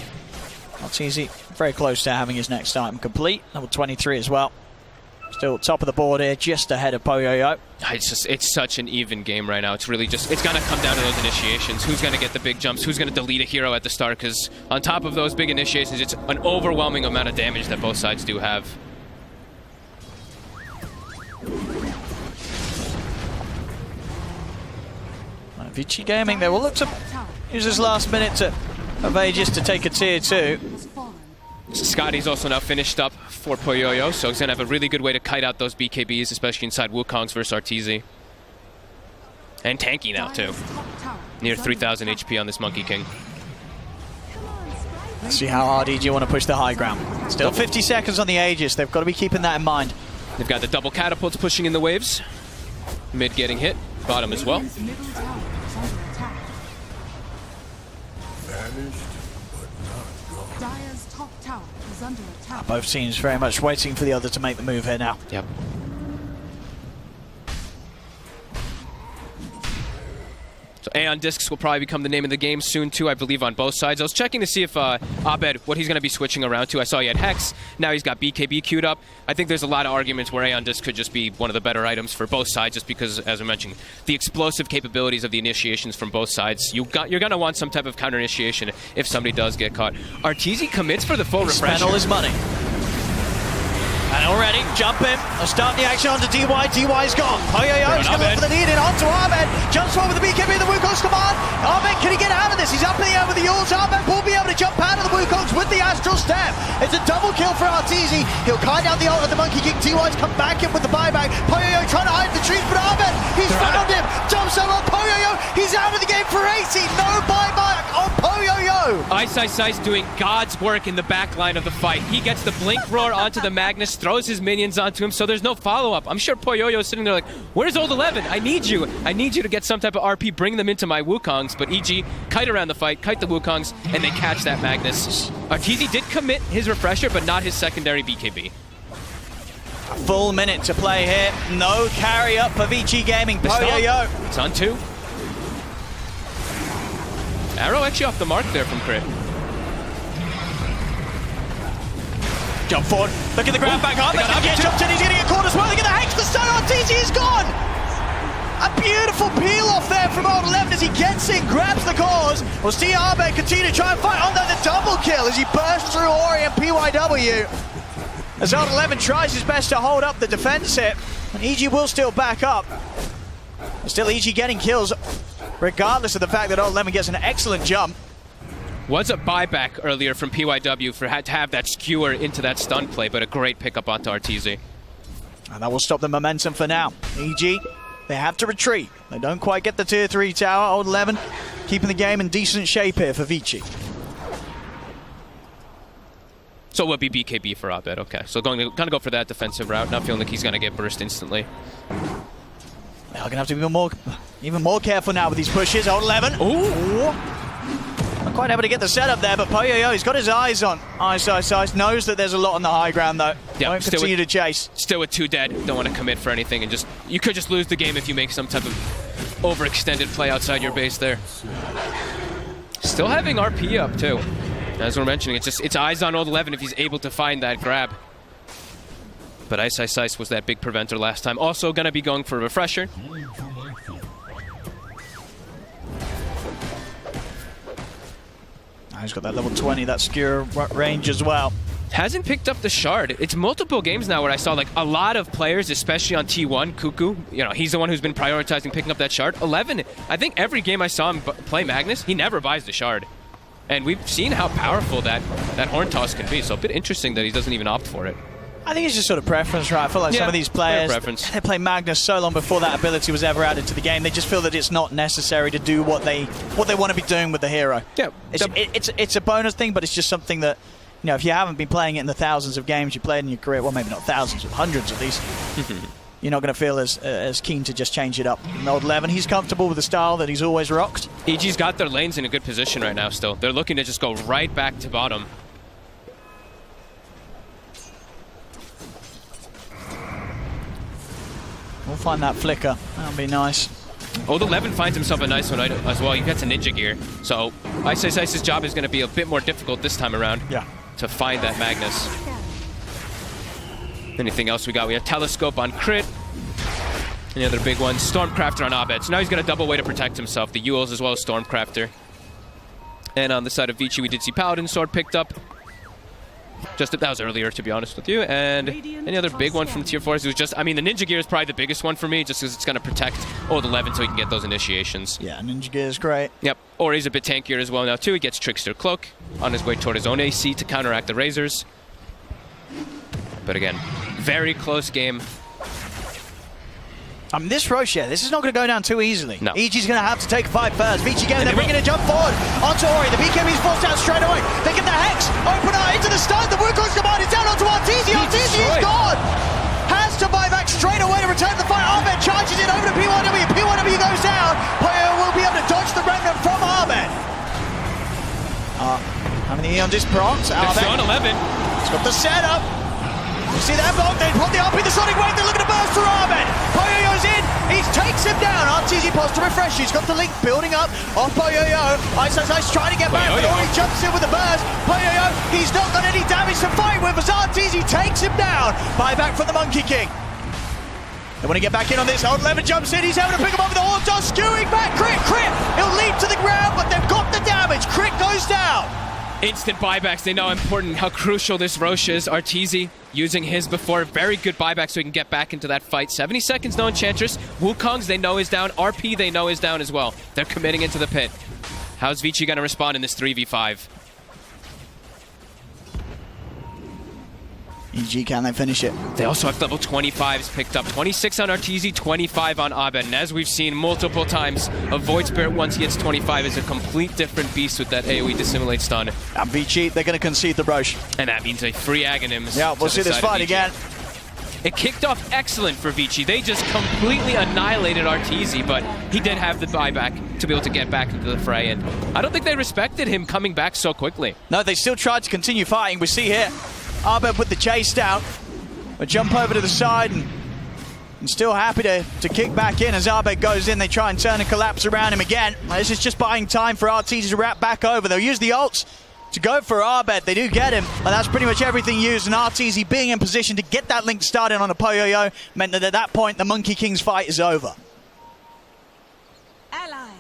Speaker 1: Arteezy very close to having his next item complete. Level 23 as well. Still top of the board here, just ahead of Poyoyo.
Speaker 2: It's such an even game right now. It's really just, it's going to come down to those initiations. Who's going to get the big jumps? Who's going to delete a hero at the start? Because on top of those big initiations, it's an overwhelming amount of damage that both sides do have.
Speaker 1: VICI Gaming, they will look to use this last minute of Aegis to take a tier 2.
Speaker 2: Scotty's also now finished up for Poyoyo, so he's going to have a really good way to kite out those BKBs, especially inside Wukongs versus Arteezy. And tanky now, too. Near 3,000 HP on this Monkey King.
Speaker 1: Let's see how hard EG want to push the high ground. Still 50 seconds on the Aegis. They've got to be keeping that in mind.
Speaker 2: They've got the double catapults pushing in the waves. Mid getting hit, bottom as well.
Speaker 3: Dire's top tower is under attack.
Speaker 1: Both teams very much waiting for the other to make the move here now.
Speaker 2: Yep. So Aeon Discs will probably become the name of the game soon too, I believe, on both sides. I was checking to see if Abed, what he's going to be switching around to. I saw he had Hex, now he's got BKB queued up. I think there's a lot of arguments where Aeon Disc could just be one of the better items for both sides, just because, as I mentioned, the explosive capabilities of the initiations from both sides. You're going to want some type of counter initiation if somebody does get caught. Arteezy commits for the full refresher.
Speaker 1: Spent all his money. And already, jump in. They'll start the action onto DY. DY's gone. Poyoyo is going to look for the lead in onto Ahmed. Jumps forward with the BKB, the Wukong's command. Ahmed, can he get out of this? He's up in the air with the Yules. Ahmed will be able to jump out of the Wukongs with the Astral Step. It's a double kill for Arteezy. He'll kite down the ult of the Monkey King. DY's come back in with the buyback. Poyoyo trying to hide the trees, but Ahmed, he's found him. Jumps over on Poyoyo. He's out of the game for 80. No buyback on Poyoyo.
Speaker 2: Ice doing God's work in the back line of the fight. He gets the Blink Roar onto the Magnus, throws his minions onto him, so there's no follow-up. I'm sure Poyoyo is sitting there like, where's Old 11? I need you. I need you to get some type of RP, bring them into my Wukongs. But EG kite around the fight, kite the Wukongs, and they catch that Magnus. Arteezy did commit his refresher, but not his secondary BKB.
Speaker 1: A full minute to play here. No carry up for VICI Gaming. Poyoyo.
Speaker 2: It's on 2. Arrow actually off the mark there from Crit.
Speaker 1: Jump forward. Look at the grab back up. He jumped in. He's going to get caught as well. Look at the Hex. The stun. Arteezy is gone. A beautiful peel off there from Old 11 as he gets in, grabs the cause. We'll see Abe continue to try and fight on there. The double kill as he bursts through Ori and PYW. As Old 11 tries his best to hold up the defense hit. And EG will still back up. Still EG getting kills, regardless of the fact that Old 11 gets an excellent jump.
Speaker 2: Was a buyback earlier from PYW for had to have that skewer into that stun play, but a great pickup onto Arteezy.
Speaker 1: And that will stop the momentum for now. EG, they have to retreat. They don't quite get the tier 3 tower. Old 11 keeping the game in decent shape here for VICI.
Speaker 2: So it would be BKB for Abed, okay. So going to go for that defensive route, not feeling like he's going to get burst instantly.
Speaker 1: They're going to have to be even more careful now with these pushes. Old 11. Ooh. Not quite able to get the setup there, but Poyoyo, he's got his eyes on Ice. Knows that there's a lot on the high ground, though.
Speaker 2: Yep,
Speaker 1: Won't continue to chase.
Speaker 2: Still with 2 dead. Don't want to commit for anything, and you could just lose the game if you make some type of overextended play outside your base there. Still having RP up, too. As we're mentioning, it's eyes on Old 11 if he's able to find that grab. But Ice was that big preventer last time. Also going to be going for a refresher.
Speaker 1: He's got that level 20, that skewer range as well.
Speaker 2: Hasn't picked up the shard. It's multiple games now where I saw like a lot of players, especially on T1, Cuckoo, he's the one who's been prioritizing picking up that shard. 11, I think every game I saw him play Magnus, he never buys the shard. And we've seen how powerful that horn toss can be, so a bit interesting that he doesn't even opt for it.
Speaker 1: I think it's just sort of preference, right? I feel like some of these players, they play Magnus so long before that ability was ever added to the game, they just feel that it's not necessary to do what they want to be doing with the hero.
Speaker 2: Yeah,
Speaker 1: it's a bonus thing, but it's just something that, if you haven't been playing it in the thousands of games you played in your career, well, maybe not thousands, but hundreds at least, you're not going to feel as keen to just change it up. In old 11, he's comfortable with the style that he's always rocked.
Speaker 2: EG's got their lanes in a good position right now still. They're looking to just go right back to bottom.
Speaker 1: We'll find that flicker. That'll be nice.
Speaker 2: Old 11 finds himself a nice one as well. He gets a ninja gear. So Ice's job is going to be a bit more difficult this time around.
Speaker 1: Yeah.
Speaker 2: To find that Magnus. Anything else we got? We have Telescope on Crit. Any other big ones? Stormcrafter on Abed. So now he's got a double way to protect himself. The Yules as well as Stormcrafter. And on the side of VICI, we did see Paladin Sword picked up. That was earlier, to be honest with you. And any other big one from Tier 4s? It was just, I mean, the Ninja Gear is probably the biggest one for me, just because it's going to protect Old 11 so he can get those initiations.
Speaker 1: Yeah, Ninja Gear is great.
Speaker 2: Yep. Or he's a bit tankier as well now, too. He gets Trickster Cloak on his way toward his own AC to counteract the Razors. But again, very close game.
Speaker 1: This Roche, this is not going to go down too easily.
Speaker 2: No.
Speaker 1: EG's going to have to take a fight first. VICI getting there, bringing a jump forward onto Ori. The BKB's forced out straight away. They get the Hex, open eye into the stun. The Wukong's command is down onto Arteezy. Arteezy is gone. Has to buy back straight away to return the fight. Ahmed charges it over to P1W. P1W goes down. Poyo will be able to dodge the remnant from Ahmed. Having the Eon disc procs.
Speaker 2: It's on 11.
Speaker 1: He's got the setup. You see that block, they put the RP, the Sonic Wave, they're looking to burst through Ahmed. Poyoyo's in, he takes him down. Arteezy pulls to refresh, he's got the link building up off Poyoyo. Ice trying to get back, but Ori jumps in with the burst. Poyoyo, he's not got any damage to fight with as Arteezy takes him down. Buyback from the Monkey King. They want to get back in on this. Old 11 jumps in, he's able to pick him up with the horn toss, skewing back. Crit, he'll leap to the ground, but they've got the damage. Crit goes down.
Speaker 2: Instant buybacks, they know how important, how crucial this Roche is. Arteezy using his before, very good buyback so he can get back into that fight. 70 seconds, no Enchantress. Wukong's they know is down. RP they know is down as well. They're committing into the pit. How's VICI going to respond in this 3v5?
Speaker 1: EG, can they finish it?
Speaker 2: They also have level 25s picked up. 26 on Arteezy, 25 on Abed. And as we've seen multiple times, a Void Spirit once he hits 25 is a complete different beast with that AoE Dissimulate stun.
Speaker 1: And VICI, they're going to concede the Roche.
Speaker 2: And that means a free Aghanims.
Speaker 1: Yeah, we'll see this fight again.
Speaker 2: It kicked off excellent for VICI. They just completely annihilated Arteezy, but he did have the buyback to be able to get back into the fray. And I don't think they respected him coming back so quickly.
Speaker 1: No, they still tried to continue fighting. We see here Abed with the chase down. But jump over to the side and still happy to kick back in as Abed goes in. They try and turn and collapse around him again. This is just buying time for Arteezy to wrap back over. They'll use the ults to go for Abed. They do get him, and that's pretty much everything used. And Arteezy being in position to get that link started on a Poyoyo meant that at that point the Monkey King's fight is over.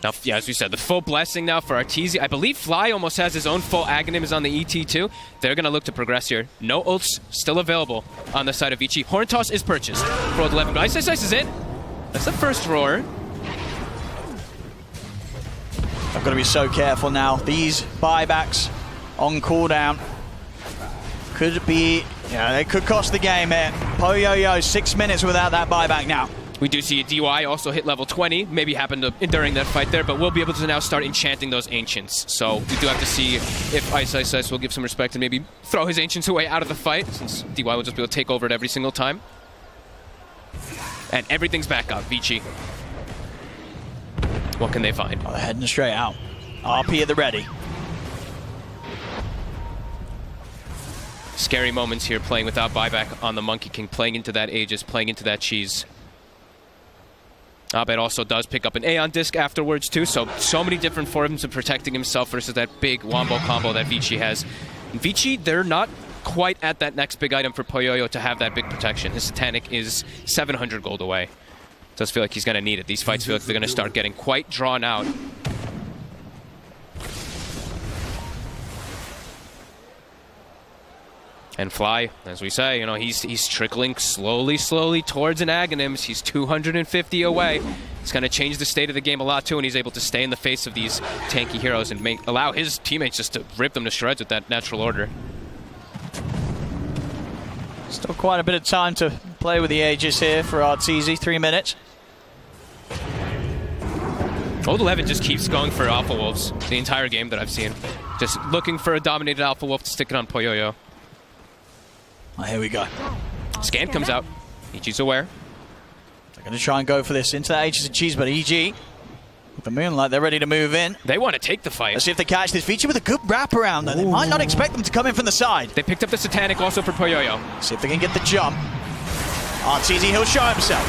Speaker 2: Now, yeah, as we said, the full blessing now for Arteezy. I believe Fly almost has his own full Aghanims on the ET too. They're going to look to progress here. No ults still available on the side of VICI. Horn Toss is purchased for Old 11. But Ice is in. That's the first roar.
Speaker 1: I've got to be so careful now. These buybacks on cooldown could be, they could cost the game here. Poyoyo, 6 minutes without that buyback now.
Speaker 2: We do see a DY also hit level 20. Maybe happened during that fight there, but we'll be able to now start enchanting those Ancients. So we do have to see if Ice will give some respect and maybe throw his Ancients away out of the fight, since DY will just be able to take over it every single time. And everything's back up, VICI. What can they find?
Speaker 1: Oh, they're heading straight out. RP at the ready.
Speaker 2: Scary moments here playing without buyback on the Monkey King, playing into that Aegis, playing into that cheese. Abed also does pick up an Aeon Disc afterwards too, so many different forms of protecting himself versus that big Wombo combo that VICI has. And VICI, they're not quite at that next big item for Poyoyo to have that big protection. His Satanic is 700 gold away. Does feel like he's going to need it. These fights feel like they're going to start getting quite drawn out. And Fly, as we say, he's trickling slowly towards an Aghanims. He's 250 away. It's going to change the state of the game a lot too, and he's able to stay in the face of these tanky heroes and allow his teammates just to rip them to shreds with that natural order.
Speaker 1: Still quite a bit of time to play with the Aegis here for Arteezy. 3 minutes.
Speaker 2: Old 11 just keeps going for Alpha Wolves the entire game that I've seen. Just looking for a dominated Alpha Wolf to stick it on Poyoyo.
Speaker 1: Oh, here we go.
Speaker 2: Scan comes out. Ichi's aware.
Speaker 1: Going to try and go for this into that H's and Cheese, but EG, with the Moonlight, they're ready to move in.
Speaker 2: They want to take the fight.
Speaker 1: Let's see if they catch this VICI with a good wraparound, though. They might not expect them to come in from the side.
Speaker 2: They picked up the Satanic also for Poyoyo.
Speaker 1: See if they can get the jump. Arteezy, he'll show himself.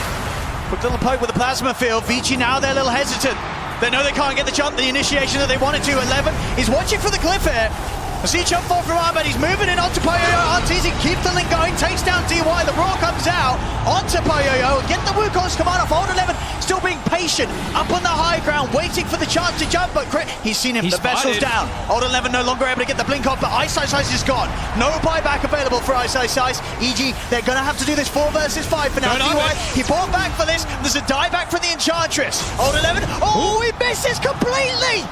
Speaker 1: Quick little poke with the plasma field. VICI now, they're a little hesitant. They know they can't get the jump, the initiation that they wanted to. 11, he's watching for the cliff here. I see jump forward from Ahmed, he's moving in onto Poyoyo. Arteezy keeps the link going, takes down DY. The Roar comes out onto Poyoyo. Get the Wukong's command off. Old 11 still being patient, up on the high ground, waiting for the chance to jump, but he's seen him, the vessel's down. Old 11 no longer able to get the blink off, but Ice is gone. No buyback available for Ice. EG, they're going to have to do this 4 versus 5 for now. DY, he bought back for this. There's a dieback for the Enchantress. Old 11, oh, he misses completely!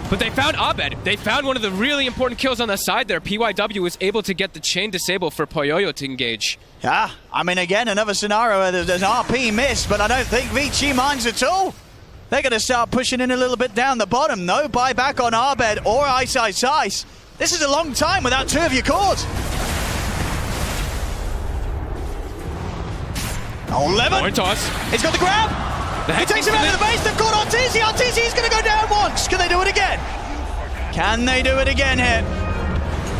Speaker 2: But they found Abed. They found one of the really important kills on the side there. PYW was able to get the chain disable for Poyoyo to engage.
Speaker 1: Yeah, I mean, again, another scenario where there's RP missed, but I don't think VICI minds at all. They're going to start pushing in a little bit down the bottom. No buyback on Abed or Ice. This is a long time without 2 of your cores. 11.
Speaker 2: Point toss.
Speaker 1: He's got the grab. He takes him out of the base. They've caught Arteezy. Arteezy's going to go down once. Can they do it again? Can they do it again here?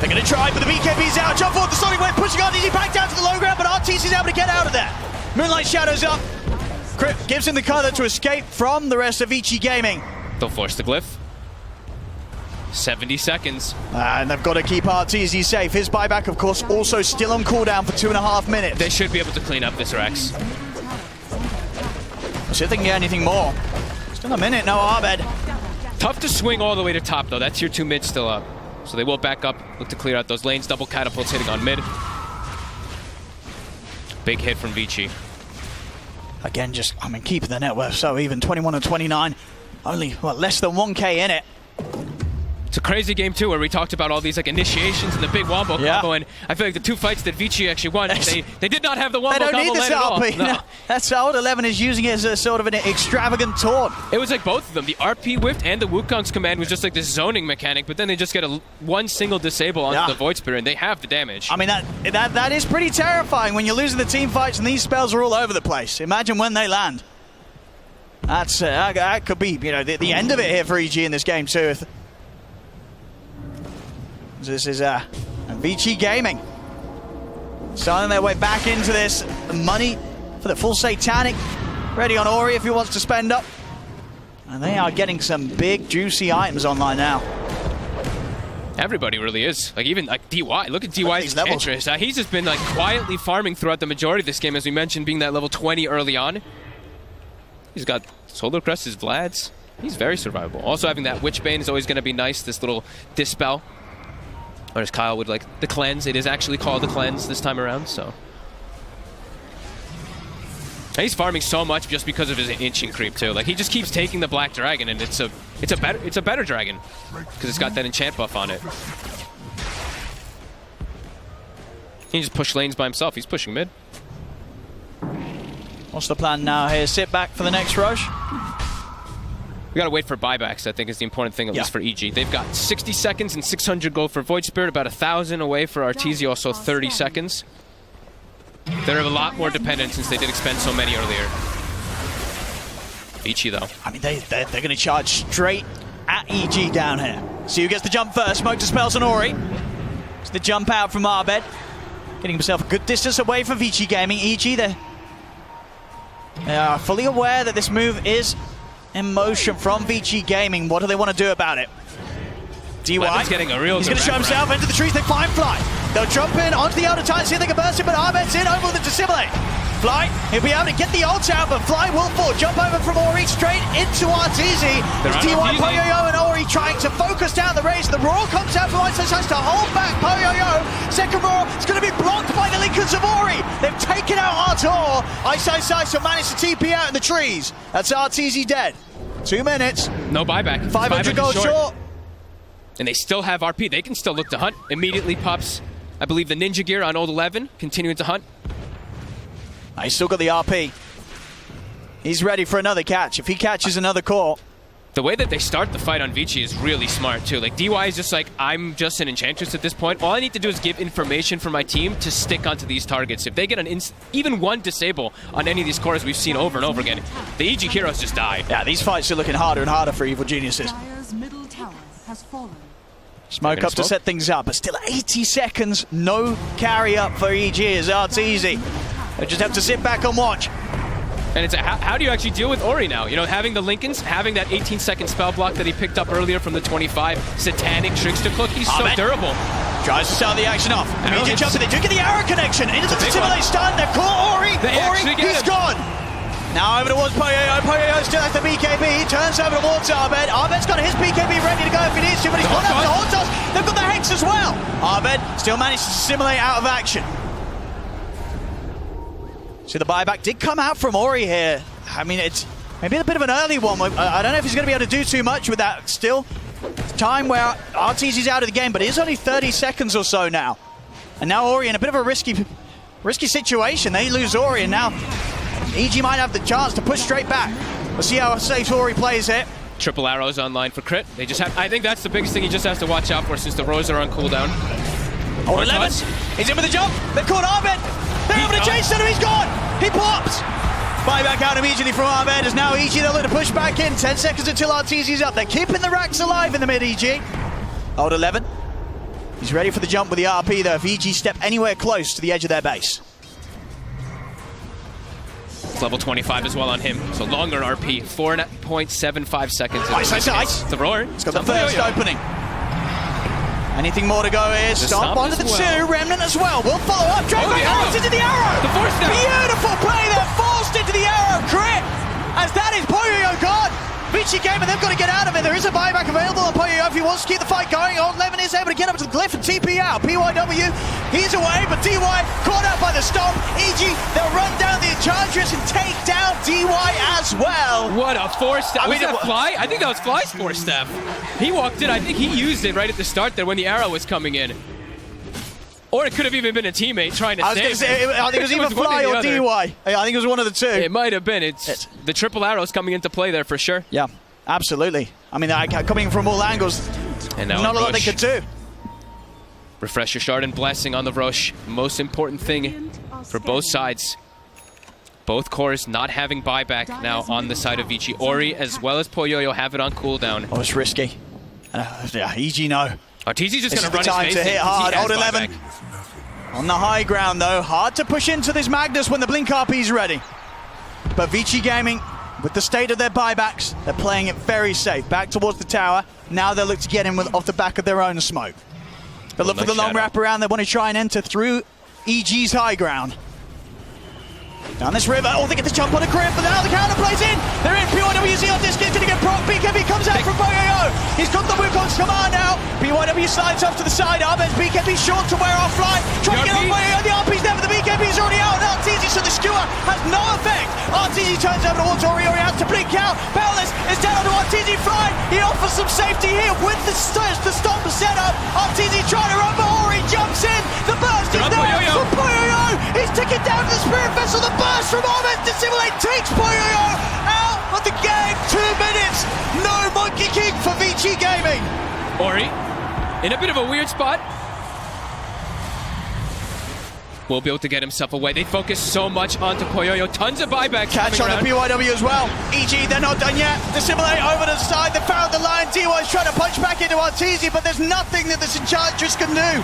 Speaker 1: They're going to try, but the BKB's out. Jump forward, the Sonic Wave pushing Arteezy back down to the low ground, but Arteezy's able to get out of there. Moonlight shadows up. Crip gives him the cover to escape from the rest of VICI Gaming.
Speaker 2: They'll force the glyph. 70 seconds.
Speaker 1: And they've got to keep Arteezy safe. His buyback, of course, also still on cooldown for 2.5 minutes.
Speaker 2: They should be able to clean up this Rex.
Speaker 1: See if they can get anything more. Still a minute, no Abed.
Speaker 2: Tough to swing all the way to top, though. That's your 2 mid still up. So they will back up, look to clear out those lanes. Double catapults hitting on mid. Big hit from VICI.
Speaker 1: Again, just, I mean, keeping the net worth so even. 21 and 29. Only, what, less than 1K in it.
Speaker 2: It's a crazy game, too, where we talked about all these like initiations and the big wombo combo, and I feel like the 2 fights that VICI actually won, they did not have the wombo combo.
Speaker 1: They don't need this RP.
Speaker 2: No.
Speaker 1: No. That's Old 11 is using it as a sort of an extravagant taunt.
Speaker 2: It was like both of them. The RP whiffed and the Wukong's command was just like this zoning mechanic, but then they just get one single disable onto the Void Spirit, and they have the damage.
Speaker 1: I mean, that is pretty terrifying when you're losing the team fights and these spells are all over the place. Imagine when they land. That could be, you know, the end of it here for EG in this game too. This is VICI Gaming starting their way back into this. Money for the full Satanic. Ready on Ori if he wants to spend up. And they are getting some big, juicy items online now.
Speaker 2: Everybody really is. Like, even like DY. Look at DY's Enchantress. He's just been like quietly farming throughout the majority of this game, as we mentioned, being that level 20 early on. He's got Solar Crest, his Vlad's. He's very survivable. Also having that Witchbane is always going to be nice, this little Dispel. Or as Kyle would like, the Cleanse. It is actually called the Cleanse this time around, so. And he's farming so much just because of his inching creep too. Like, he just keeps taking the Black Dragon, and it's a better dragon because it's got that enchant buff on it. He can just push lanes by himself. He's pushing mid.
Speaker 1: What's the plan now here? Sit back for the next rush?
Speaker 2: We gotta wait for buybacks, I think, is the important thing, at least for EG. They've got 60 seconds and 600 gold for Void Spirit, about 1,000 away for Arteezy, also 30 seconds. They're a lot more dependent since they did expend so many earlier. VICI, though. I mean,
Speaker 1: they're going to charge straight at EG down here. See who gets the jump first. Smoke dispels on Ori. It's the jump out from Abed. Getting himself a good distance away from VICI Gaming. EG, they are fully aware that this move is in motion from VICI Gaming. What do they want to do about it? DY,
Speaker 2: getting a real
Speaker 1: he's going to show himself into the trees. They climb Fly. They'll jump in onto the outer titan, see if they can burst it, but Abed's in over with the Dissimulate. Fly, he'll be able to get the ult out, but Fly will fall. Jump over from Ori straight into Arteezy. There's DY, Poyoyo, and Ori trying to focus down the race. The Roar comes out from Ice to hold back Poyoyo. Second Roar, it's going to be blocked by the Linkers of Ori. They've taken out Artor. Ice will manage to TP out in the trees. That's Arteezy dead. 2 minutes.
Speaker 2: No buyback.
Speaker 1: 500 gold short.
Speaker 2: And they still have RP. They can still look to hunt. Immediately pops, I believe, the Ninja Gear on Old 11, continuing to hunt.
Speaker 1: He's still got the RP. He's ready for another catch. If he catches another core,
Speaker 2: The way that they start the fight on VICI is really smart, too. Like, DY is just like, I'm just an Enchantress at this point. All I need to do is give information for my team to stick onto these targets. If they get even one disable on any of these cores we've seen over and over again, the EG heroes just die.
Speaker 1: Yeah, these fights are looking harder and harder for Evil Geniuses.
Speaker 3: Dire's middle tower has fallen.
Speaker 1: Smoke up to set things up, but still 80 seconds, no carry up for EG as Arteezy. They just have to sit back and watch.
Speaker 2: And it's how do you actually deal with Ori now? You know, having the Lincolns, having that 18-second spell block that he picked up earlier from the 25, Satanic Trickster Cloak, he's so durable.
Speaker 1: Tries to start the action off. Immediate jump, they do get the arrow connection into the simulate stun. They've caught Ori. Ori, he's gone. Now over towards Poyoyo. Poyoyo still has the BKB. He turns over towards Abed. Abed's got his BKB ready to go if he needs to, but he's gone over the Hortos. They've got the Hex as well. Abed still managed to simulate out of action. So the buyback did come out from Ori here. I mean, it's maybe a bit of an early one. I don't know if he's going to be able to do too much with that still. It's time where Arteezy's out of the game, but it is only 30 seconds or so now. And now Ori in a bit of a risky situation. They lose Ori, and now EG might have the chance to push straight back. We'll see how safe Ori plays it.
Speaker 2: Triple arrows online for crit. They just have. I think that's the biggest thing he just has to watch out for since the rows are on cooldown.
Speaker 1: Oh, 11. He's in with the jump. They've caught Abed. They're able to chase him. He's gone. He pops. Buyback out immediately from Abed as now EG they'll look to push back in. 10 seconds until Arteezy's up. They're keeping the racks alive in the mid EG. Old 11. He's ready for the jump with the RP though if EG step anywhere close to the edge of their base.
Speaker 2: It's level 25 as well on him. So longer RP. 4.75 seconds.
Speaker 1: Ice.
Speaker 2: The roar.
Speaker 1: It's got the first opening. Anything more to go here? Stomp onto the two. Remnant as well. We'll follow up. Drake back into the arrow.
Speaker 2: The force down.
Speaker 1: Beautiful play there. Forced into the arrow. Crit. As that is Poyoyo gone. VICI game and they've got to get out of it. There is a buyback available on Poyoyo if he wants to keep the fight going. Old Levin is able to get up to the glyph and TP out. PYW, he's away, but DY caught out by the stomp. EG, they'll run down the Enchantress and take down DY as well.
Speaker 2: What a force staff. Was that Fly? I think that was Fly's force staff. He walked in. I think he used it right at the start there when the arrow was coming in. Or it could have even been a teammate trying to save him.
Speaker 1: I think it was either Fly or DY. Yeah, I think it was one of the two.
Speaker 2: It might have been. It's the triple arrows coming into play there for sure.
Speaker 1: Yeah, absolutely. I mean, coming from all angles,
Speaker 2: and now
Speaker 1: not a lot they could do.
Speaker 2: Refresh your shard and blessing on the Rosh. Most important thing for both sides. Both cores not having buyback now on the side of VICI. Ori as well as Poyoyo have it on cooldown.
Speaker 1: Oh, it's risky. Yeah, EG no.
Speaker 2: Arteezy's just going to run
Speaker 1: time
Speaker 2: his
Speaker 1: to hit hard. Old 11
Speaker 2: buyback.
Speaker 1: on the high ground though. Hard to push into this Magnus when the Blink RP's ready. But VICI Gaming, with the state of their buybacks, they're playing it very safe. Back towards the tower. Now they'll look to get him off the back of their own smoke. They'll look for the long wrap around. They want to try and enter through EG's high ground. Down this river. Oh, they get the jump on a grip, but now the counter plays in. They're in. PYWZ on disc. He's going to get proc. BKB comes out from Poyoyo. He's got the Wukong's command now. PYW slides off to the side. Abed's BKB short to wear offline. Trying to get on Poyoyo. The RP's there, but the BKB's already out. And Arteezy, so the skewer has no effect. Arteezy turns over towards Ori. Ori has to blink out. Boundless is down onto Arteezy flying. He offers some safety here with the stomp setup. Arteezy trying to run, but Ori jumps in. The burst is there from Poyoyo. He's taken down to the Spirit Vessel. The burst from Ahmed to simulate takes Poyoyo out of the game. 2 minutes. No Monkey King for VICI Gaming.
Speaker 2: Ori in a bit of a weird spot. Will be able to get himself away. They focus so much onto Poyoyo. Tons of buybacks.
Speaker 1: Catch on the PYW as well. EG, they're not done yet. Dissimulate over to the side. They found the line. DY's trying to punch back into Arteezy, but there's nothing that this Enchantress can do.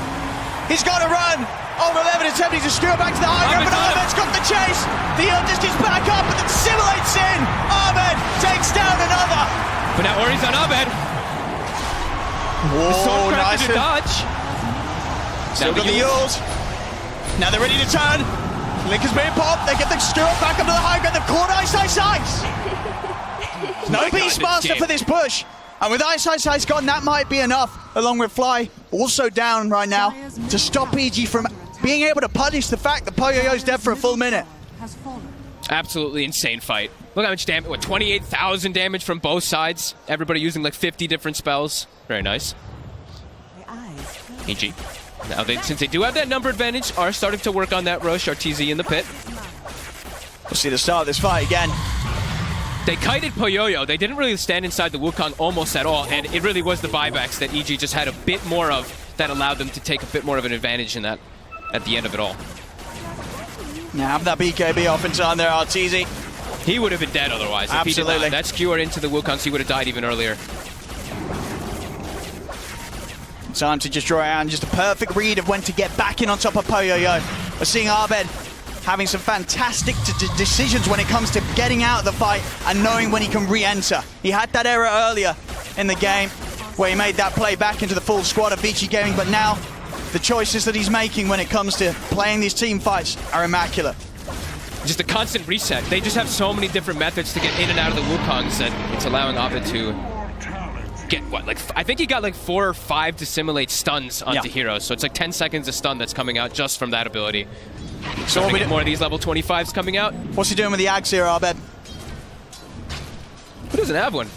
Speaker 1: He's got to run. Old 11 attempting to skewer back to the high ground, but Ahmed's got the chase. The disc is back up, but then simulates in. Ahmed takes down another.
Speaker 2: But now Ori's on Ahmed.
Speaker 1: Whoa, nice
Speaker 2: dodge.
Speaker 1: Still got the Yules. Now they're ready to turn. Link has been popped. They get the skewer back up to the high ground. They've caught Ice. No Beastmaster for this push. And with Ice gone, that might be enough, along with Fly also down right now, to stop EG from being able to punish the fact that Poyoyo's dead for a full minute.
Speaker 2: Absolutely insane fight. Look how much damage, 28,000 damage from both sides. Everybody using like 50 different spells. Very nice. EG. Now, since they do have that number advantage, are starting to work on that rush. Arteezy in the pit.
Speaker 1: We'll see the start of this fight again.
Speaker 2: They kited Poyoyo. They didn't really stand inside the Wukong almost at all, and it really was the buybacks that EG just had a bit more of that allowed them to take a bit more of an advantage in that at the end of it all.
Speaker 1: Now have that BKB off in time there, Arteezy.
Speaker 2: He would have been dead otherwise.
Speaker 1: Absolutely.
Speaker 2: If he did not. That skewer into the Wukongs, he would have died even earlier.
Speaker 1: Time to just draw out and just a perfect read of when to get back in on top of Poyoyo. We're seeing Abed having some fantastic decisions when it comes to getting out of the fight and knowing when he can re-enter. He had that error earlier in the game where he made that play back into the full squad of VICI Gaming, but now the choices that he's making when it comes to playing these team fights are immaculate.
Speaker 2: Just a constant reset. They just have so many different methods to get in and out of the Wukongs that it's allowing Abed to get what, like, I think he got like 4 or 5 to simulate stuns onto heroes. So it's like 10 seconds of stun that's coming out just from that ability. So we get more of these level 25s coming out.
Speaker 1: What's he doing with the Axe here, Abed?
Speaker 2: Who doesn't have one?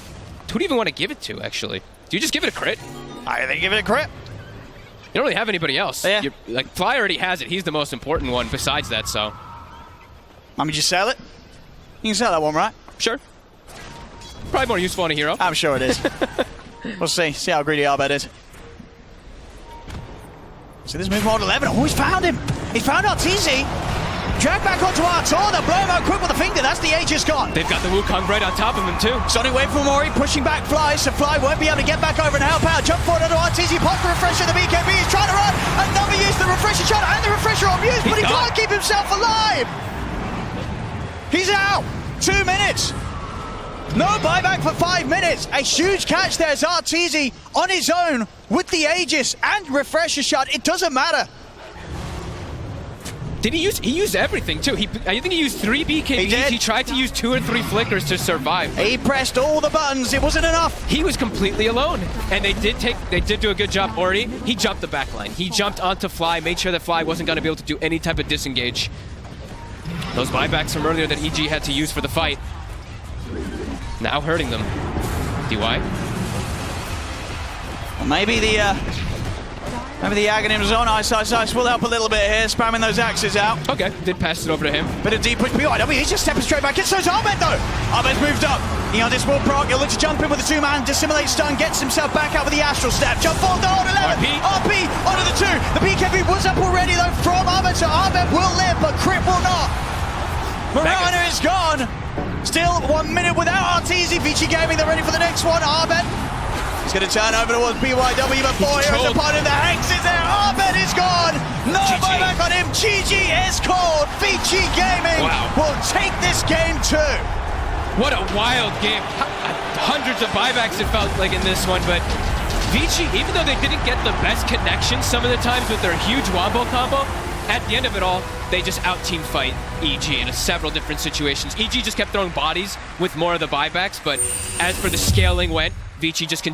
Speaker 2: Who do you even want to give it to, actually? Do you just give it a crit?
Speaker 1: I think give it a crit.
Speaker 2: You don't really have anybody else.
Speaker 1: Yeah.
Speaker 2: Like, Fly already has it. He's the most important one besides that, so.
Speaker 1: I mean, just sell it. You can sell that one, right?
Speaker 2: Sure. Probably more useful on a hero.
Speaker 1: I'm sure it is. We'll see. See how greedy Abed is. See this move on 11. Oh, he's found him. He found Arteezy. Drag back onto Artur. They'll blow him out quick with a finger. That's the Aegis gone.
Speaker 2: They've got the Wukong right on top of him, too.
Speaker 1: Sonic wave from Mori, pushing back Fly, so Fly won't be able to get back over and help out. Jump forward onto Arteezy, pop the refresher, the BKB, he's trying to run. Another use the refresher shot and the refresher on mute, but he can't keep himself alive. He's out. 2 minutes. No buyback for 5 minutes. A huge catch there as Arteezy on his own with the Aegis and refresher shot. It doesn't matter.
Speaker 2: Did he used everything too. I think he used 3 BKBs. He tried to use 2 or 3 flickers to survive.
Speaker 1: He pressed all the buttons. It wasn't enough.
Speaker 2: He was completely alone. And they did do a good job. Ori, he jumped the backline. He jumped onto Fly, made sure that Fly wasn't going to be able to do any type of disengage. Those buybacks from earlier that EG had to use for the fight, now hurting them. DY?
Speaker 1: Well, maybe the Aghanim's on Ice will help a little bit here, spamming those axes out.
Speaker 2: Okay, did pass it over to him.
Speaker 1: Bit of deep push behind. He's just stepping straight back in. So is Abed though. Abed's moved up. Eon this will proc. He'll look to jump in with the 2-man, dissimulate stun, gets himself back out with the astral step. Jump forward to hold 11. RP onto the 2. The BKB was up already though from Abed, so Abed will live, but Crit will not. Marana is gone. Still 1 minute without Arteezy. VICI Gaming, they're ready for the next one. Abed. He's going to turn over towards BYW, but boy, here's the part of the Hex is there. Abed is gone. No buyback on him. GG is called. VICI Gaming will take this game too.
Speaker 2: What a wild game. Hundreds of buybacks it felt like in this one, but VICI, even though they didn't get the best connection some of the times with their huge wombo combo, at the end of it all, they just out-team fight EG in several different situations. EG just kept throwing bodies with more of the buybacks, but as for the scaling went, VICI just continued.